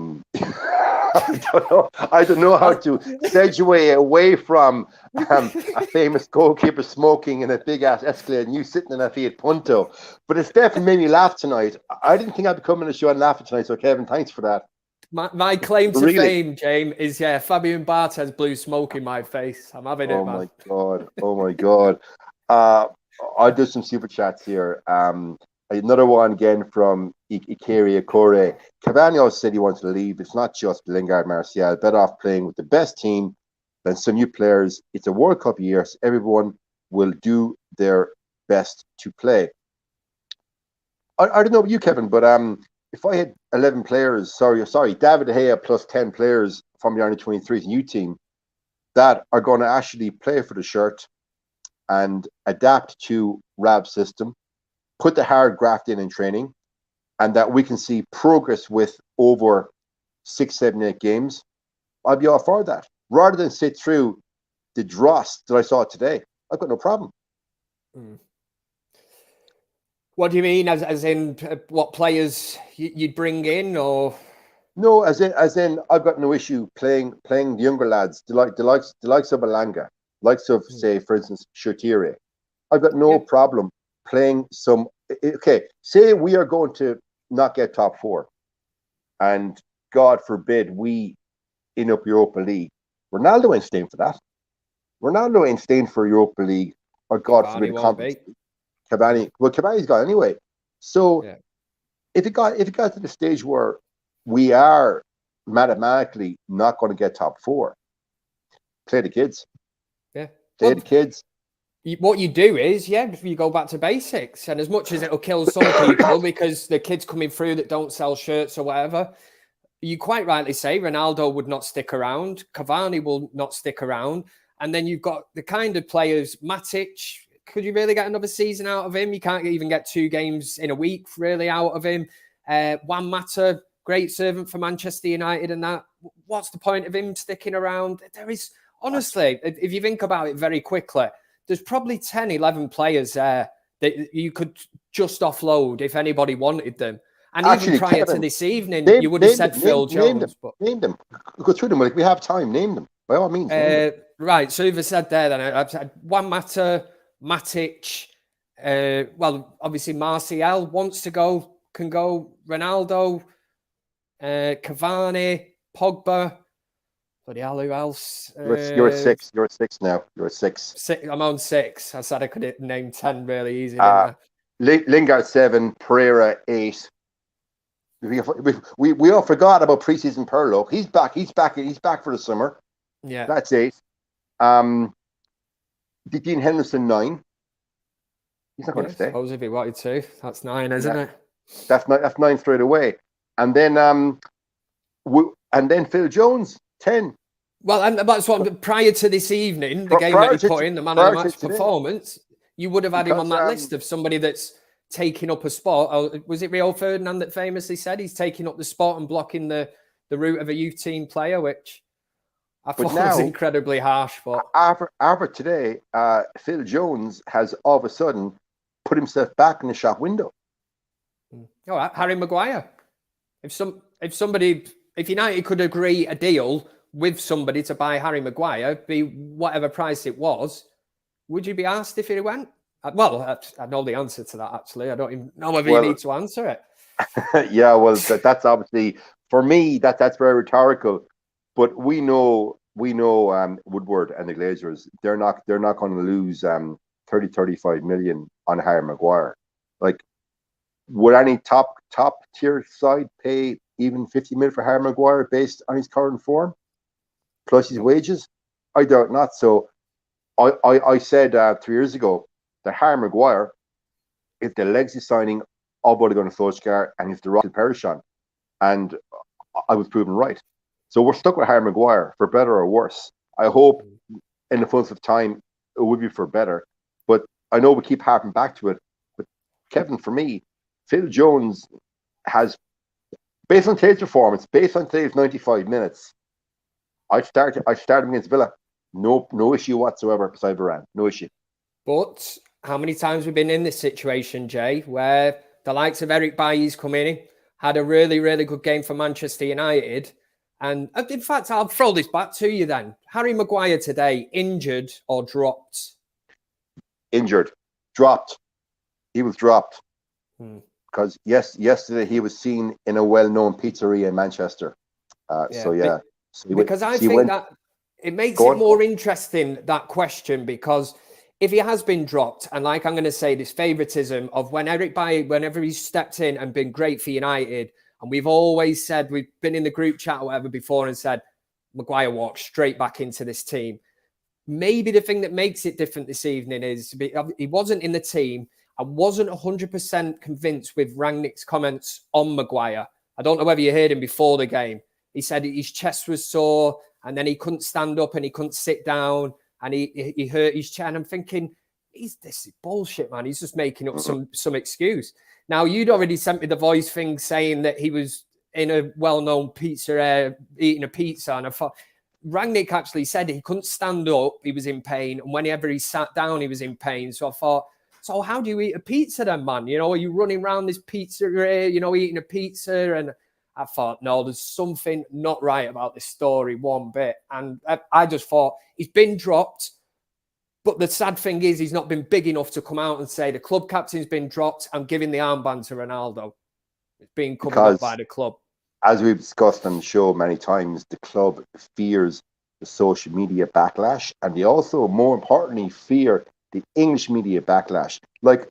don't know how to segue away from a famous goalkeeper smoking in a big ass Escalade and you sitting in a Fiat Punto. But it's definitely made me laugh tonight. I didn't think I'd be coming to the show and laughing tonight. So Kevin, thanks for that. My claim to Really? fame, James, is Fabian Barthez blew smoke in my face. I'm having it, man. My God. Oh my God. I'll do some super chats here. Another one again from Ikeri Akore. Cavani said he wants to leave. It's not just Lingard, Martial. Better off playing with the best team than some new players. It's a World Cup year, so everyone will do their best to play. I don't know about you, Kevin, but if I had 11 players, sorry, David De Gea plus 10 players from the under-23s new team that are going to actually play for the shirt and adapt to Rab's system, put the hard graft in training, and that we can see progress with over 6, 7, 8 games, I'd be all for that. Rather than sit through the dross that I saw today, I've got no problem. What do you mean? As in what players you'd bring in, or? No, as in I've got no issue playing the younger lads, the likes of Alanga, likes of, say, for instance, Shotiri. I've got no problem playing some. Okay, say we are going to not get top 4, and God forbid we end up Europa League. Ronaldo ain't staying for that. Ronaldo ain't staying for Europa League, or God forbid Cavani. Well, Cavani's gone anyway. So if it got to the stage where we are mathematically not going to get top 4, play the kids. Yeah, play the kids. What you do is, you go back to basics. And as much as it'll kill some people because the kids coming through that don't sell shirts or whatever, you quite rightly say Ronaldo would not stick around. Cavani will not stick around. And then you've got the kind of players, Matic, could you really get another season out of him? You can't even get 2 games in a week really out of him. Juan Mata, great servant for Manchester United and that. What's the point of him sticking around? There is, honestly, if you think about it very quickly, there's probably 10, 11 players there that you could just offload if anybody wanted them. And actually, even prior to this evening, you would have said Phil Jones. Name them. Go through them. We have time. Name them. By all means. Right. So you've said there, then I've said Juan Mata, Matic. Well, obviously Martial wants to go, can go. Ronaldo, Cavani, Pogba. Bloody hell, who else? You're at 6. You're at 6 now. You're at 6. I'm on 6. I said I could name 10 really easy. Lingard 7, Pereira 8. We all forgot about preseason Perlo. He's back. He's back for the summer. Yeah, that's 8. Dean Henderson 9. He's not going to stay. I suppose if he wanted to, that's 9, isn't it? That's 9 straight away. And then Phil Jones 10. Well, and that's what prior to this evening, the game that he put in, the man of the match performance, you would have had him on that list of somebody that's taking up a spot. Or was it Rio Ferdinand that famously said he's taking up the spot and blocking the route of a youth team player, which I thought was incredibly harsh. But after today, Phil Jones has all of a sudden put himself back in the shop window. Oh, Harry Maguire. If United could agree a deal with somebody to buy Harry Maguire, be whatever price it was, would you be asked if he went? Well, I know the answer to that, actually. I don't even know whether you need to answer it. Yeah, well, that's obviously, for me, that's very rhetorical. But we know Woodward and the Glazers, they're not going to lose 30-35 million on Harry Maguire. Like, would any top tier side pay even 50 million for Harry Maguire based on his current form plus his wages? I doubt not. So I said 3 years ago that Harry Maguire, if the legacy signing of Ole Gunnar Solskjaer and if the rock will perish on, and I was proven right. So we're stuck with Harry Maguire for better or worse. I hope in the fullness of time it would be for better, but I know we keep harping back to it. But Kevin, for me, Phil Jones has, based on today's performance, based on today's 95 minutes, I start him against Villa. No issue whatsoever beside Varane. No issue. But how many times we've been in this situation, Jay, where the likes of Eric Bailly's come in, had a really, really good game for Manchester United. And in fact, I'll throw this back to you then. Harry Maguire today, injured or dropped? Injured. Dropped. He was dropped. Because yesterday he was seen in a well-known pizzeria in Manchester. Because I think that it makes it more interesting, that question, because if he has been dropped, and like I'm going to say, this favouritism of when Eric Bailly, whenever he's stepped in and been great for United, and we've always said, we've been in the group chat or whatever before and said, Maguire walks straight back into this team. Maybe the thing that makes it different this evening is he wasn't in the team. I wasn't 100% convinced with Rangnick's comments on Maguire. I don't know whether you heard him before the game. He said his chest was sore and then he couldn't stand up and he couldn't sit down and he hurt his chest. And I'm thinking, this is bullshit, man. He's just making up some excuse. Now, you'd already sent me the voice thing saying that he was in a well-known pizza eating a pizza. And I thought, Rangnick actually said he couldn't stand up. He was in pain. And whenever he sat down, he was in pain. So I thought, so how do you eat a pizza then, man? You know, are you running around this pizzeria, you know, eating a pizza? And I thought, no, there's something not right about this story one bit. And I just thought he's been dropped. But the sad thing is he's not been big enough to come out and say the club captain's been dropped. I'm giving the armband to Ronaldo. It's being covered up by the club. As we've discussed on the show many times, the club fears the social media backlash. And they also, more importantly, fear the English media backlash. Like,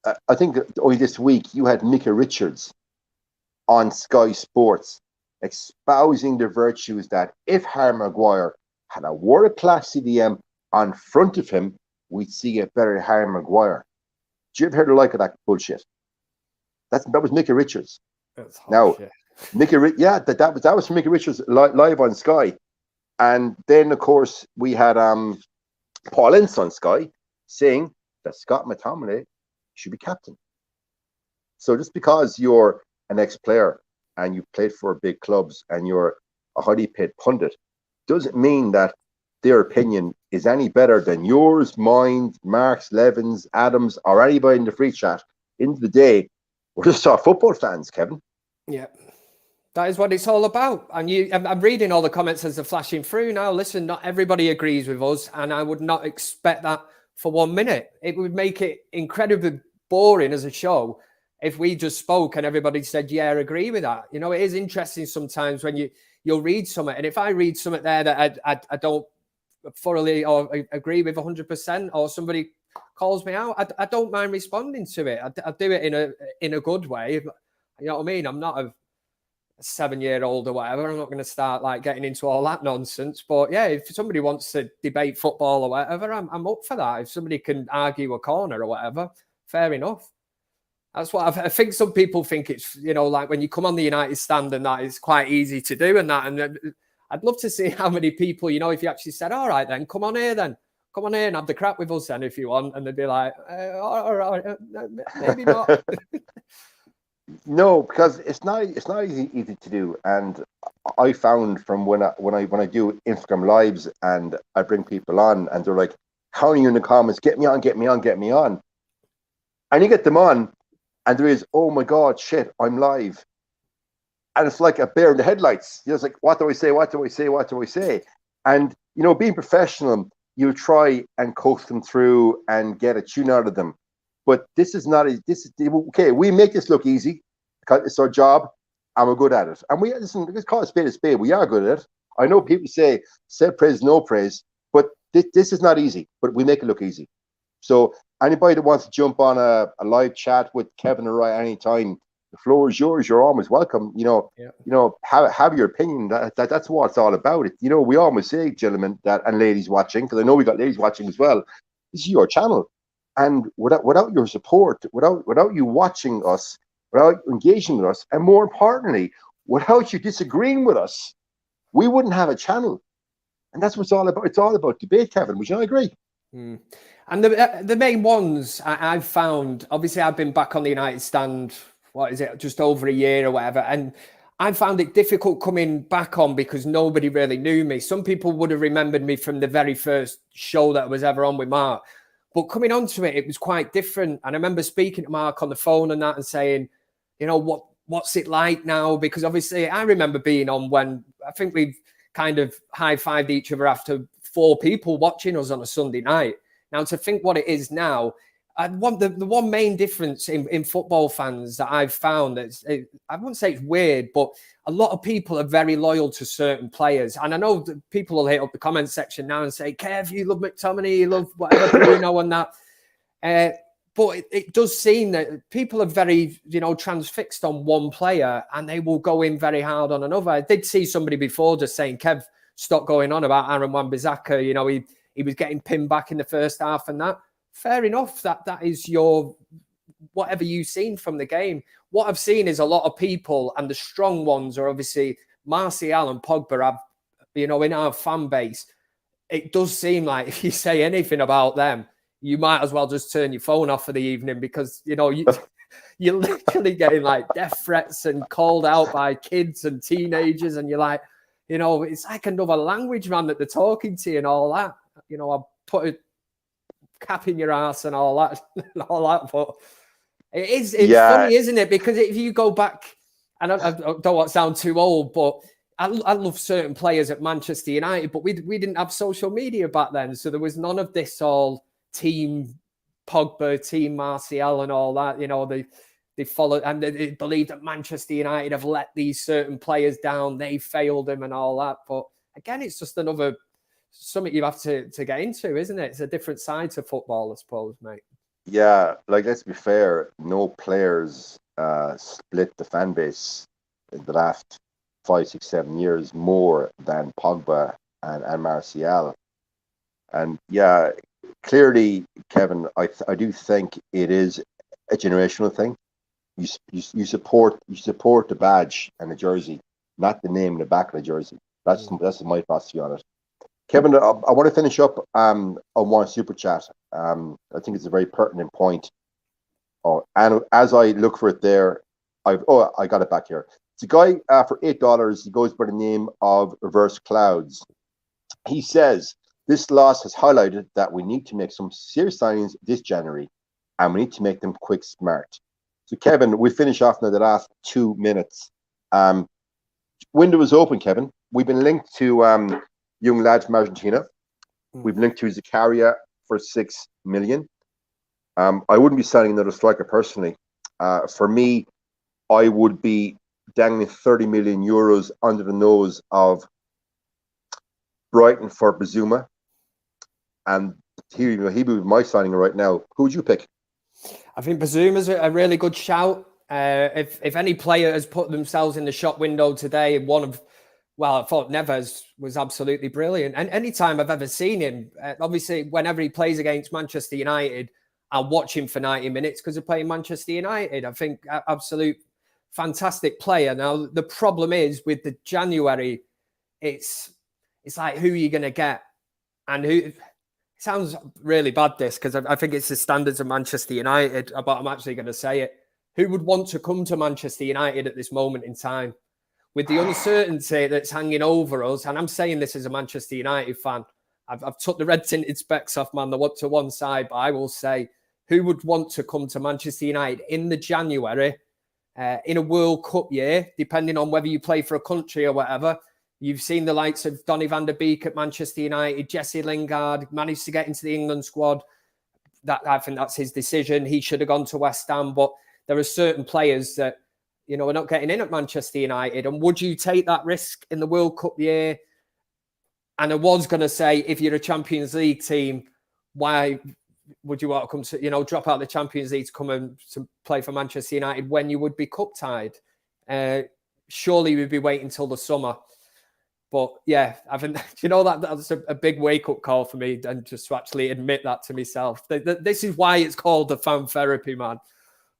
I think only this week you had Mickey Richards on Sky Sports espousing the virtues that if Harry Maguire had a world-class CDM on front of him, we'd see a better Harry Maguire. Do you ever hear the like of that bullshit? That was Mickey Richards. That's now, that was from Mickey Richards live on Sky. And then, of course, we had Paul Ince on Sky saying that Scott McTominay should be captain. So just because you're an ex-player and you played for big clubs and you're a highly paid pundit, doesn't mean that their opinion is any better than yours, mine, Mark's, Levin's, Adams, or anybody in the free chat. End of the day, we're just our football fans, Kevin. Yeah, that is what it's all about. And I'm reading all the comments as they're flashing through now. Listen, not everybody agrees with us, and I would not expect that for 1 minute. It would make it incredibly boring as a show if we just spoke and everybody said, yeah, I agree with that. You know, it is interesting sometimes when you'll read something, and if I read something there that I don't thoroughly or agree with 100%, or somebody calls me out, I don't mind responding to it. I do it in a good way. You know what I mean? I'm not a 7-year-old or whatever. I'm not going to start like getting into all that nonsense. But yeah, if somebody wants to debate football or whatever, I'm up for that. If somebody can argue a corner or whatever, fair enough. That's what I think. Some people think it's, you know, like when you come on the United stand and that, it's quite easy to do and that. And I'd love to see how many people, you know, if you actually said, all right, then come on here and have the crap with us then if you want. And they'd be like, all right, maybe not. No, because it's not easy to do. And I found from when I do Instagram lives and I bring people on and they're like, how are you in the comments? Get me on, get me on, get me on. And you get them on and there is, oh my God, shit, I'm live. And it's like a bear in the headlights. You know, it's like, what do I say? What do I say? What do I say? And, you know, being professional, you'll try and coax them through and get a tune out of them. But this is okay. We make this look easy because it's our job and we're good at it. And let's call it a spade. We are good at it. I know people say praise, no praise, but this is not easy, but we make it look easy. So anybody that wants to jump on a live chat with Kevin or I anytime, the floor is yours. You're always welcome. You know, have your opinion. That's what it's all about. You know, we always say, gentlemen and ladies watching, because I know we got ladies watching as well. This is your channel. And without your support, without you watching us, without engaging with us, and more importantly, without you disagreeing with us, we wouldn't have a channel. And that's what it's all about. It's all about debate, Kevin. Would you not agree? Mm. And the main ones I've found, obviously I've been back on the United stand, what is it, just over a year or whatever, and I found it difficult coming back on because nobody really knew me. Some people would have remembered me from the very first show that I was ever on with Mark. But coming onto it, it was quite different. And I remember speaking to Mark on the phone and that and saying, you know, what's it like now? Because obviously I remember being on when I think we've kind of high-fived each other after 4 people watching us on a Sunday night. Now, to think what it is now, the one main difference in football fans that I've found, I wouldn't say it's weird, but a lot of people are very loyal to certain players. And I know that people will hit up the comment section now and say, Kev, you love McTominay, you love whatever, Bruno and that. But it does seem that people are very, you know, transfixed on one player and they will go in very hard on another. I did see somebody before just saying, Kev, stop going on about Aaron Wan-Bissaka. You know, he was getting pinned back in the first half and that. Fair enough. That is your, whatever you've seen from the game. What I've seen is a lot of people, and the strong ones are obviously Martial and Pogba have, you know, in our fan base. It does seem like if you say anything about them, you might as well just turn your phone off for the evening because, you know, you're literally getting like death threats and called out by kids and teenagers. And you're like, you know, it's like another language, man, that they're talking to you and all that. You know, I'll put a cap in your ass and all that. But it's funny, isn't it? Because if you go back, and I don't want to sound too old, but I love certain players at Manchester United, but we didn't have social media back then. So there was none of this all team Pogba, team Martial and all that. You know, they followed and they believed that Manchester United have let these certain players down. They failed them and all that. But again, it's just another something you have to get into, isn't it? It's a different side to football, I suppose, mate. Yeah, like, let's be fair, no players split the fan base in the last 5, 6, 7 years more than Pogba and Martial. And yeah, clearly, Kevin, I do think it is a generational thing. You support the badge and the jersey, not the name in the back of the jersey. That's my philosophy on it. Kevin, I want to finish up on one super chat. I think it's a very pertinent point. Oh, and as I look for it there, I got it back here. It's a guy for $8. He goes by the name of Reverse Clouds. He says, this loss has highlighted that we need to make some serious signings this January, and we need to make them quick, smart. So, Kevin, we finish off now the last 2 minutes. Window is open, Kevin. We've been linked to young lad from Argentina. We've linked to Zakaria for 6 million. I wouldn't be signing another striker personally. For me, I would be dangling 30 million euros under the nose of Brighton for Bazuma. And he would be my signing right now. Who would you pick? I think Bazuma's a really good shout. If any player has put themselves in the shop window today, I thought Neves was absolutely brilliant. And anytime I've ever seen him, obviously, whenever he plays against Manchester United, I'll watch him for 90 minutes because they're playing Manchester United. I think absolute fantastic player. Now, the problem is with the January, it's like, who are you going to get? And who... It sounds really bad, this, because I think it's the standards of Manchester United, but I'm actually going to say it. Who would want to come to Manchester United at this moment in time? With the uncertainty that's hanging over us, and I'm saying this as a Manchester United fan, I've took the red-tinted specs off, man, to one side, but I will say, who would want to come to Manchester United in the January, in a World Cup year, depending on whether you play for a country or whatever? You've seen the likes of Donny van der Beek at Manchester United, Jesse Lingard managed to get into the England squad. I think that's his decision. He should have gone to West Ham, but there are certain players that, you know, are not getting in at Manchester United. And would you take that risk in the World Cup year? And I was going to say, if you're a Champions League team, why would you want to come to, you know, drop out of the Champions League to come and to play for Manchester United when you would be cup tied? Surely we'd be waiting until the summer. But yeah, I think, you know, that's a big wake-up call for me, and just to actually admit that to myself. This is why it's called the fan therapy, man.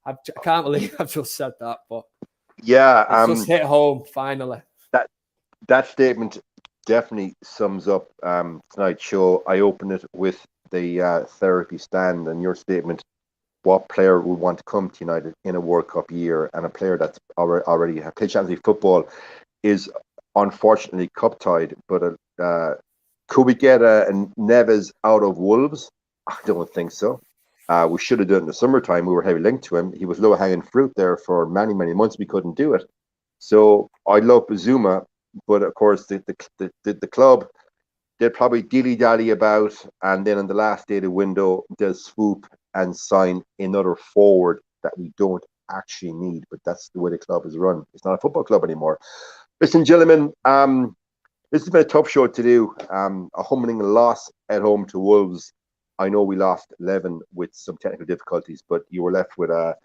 I can't believe I've just said that, but yeah, it's just hit home finally. That statement definitely sums up tonight's show. I opened it with the therapy stand, and your statement: what player would want to come to United in a World Cup year? And a player that's already played Champions League football is unfortunately cup tied. But could we get a Neves out of Wolves? I don't think so. We should have done it in the summertime. We were heavily linked to him. He was low-hanging fruit there for many, many months. We couldn't do it. So I love Zuma, but of course the club, they'll probably dilly-dally about, and then on the last day of the window, they'll swoop and sign another forward that we don't actually need. But that's the way the club is run. It's not a football club anymore. Listen, gentlemen, this has been a tough show to do. A humbling loss at home to Wolves. I know we lost 11 with some technical difficulties, but you were left with the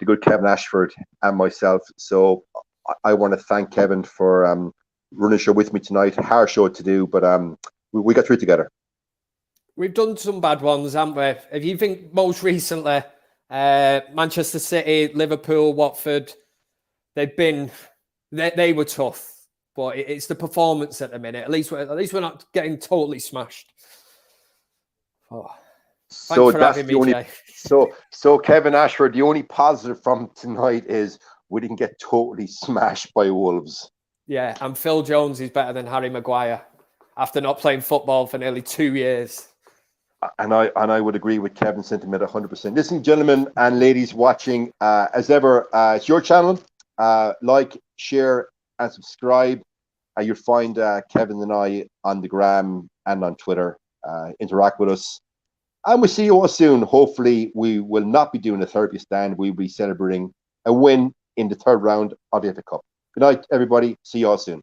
good Kevin Ashford and myself. So I want to thank Kevin for running the show with me tonight. Hard show to do, but we got through together. We've done some bad ones, haven't we? If you think most recently, Manchester City, Liverpool, Watford, they were tough. But it's the performance at the minute. At least we're not getting totally smashed. Oh, thanks for having me, Jay. So Kevin Ashford, the only positive from tonight is we didn't get totally smashed by Wolves. Yeah, and Phil Jones is better than Harry Maguire after not playing football for nearly 2 years. And I would agree with Kevin's sentiment 100%. Listen, gentlemen and ladies watching, as ever, it's your channel. Like, share, and subscribe. You'll find Kevin and I on the gram and on Twitter. Interact with us. And we'll see you all soon. Hopefully, we will not be doing a therapy stand. We'll be celebrating a win in the third round of the FA Cup. Good night, everybody. See you all soon.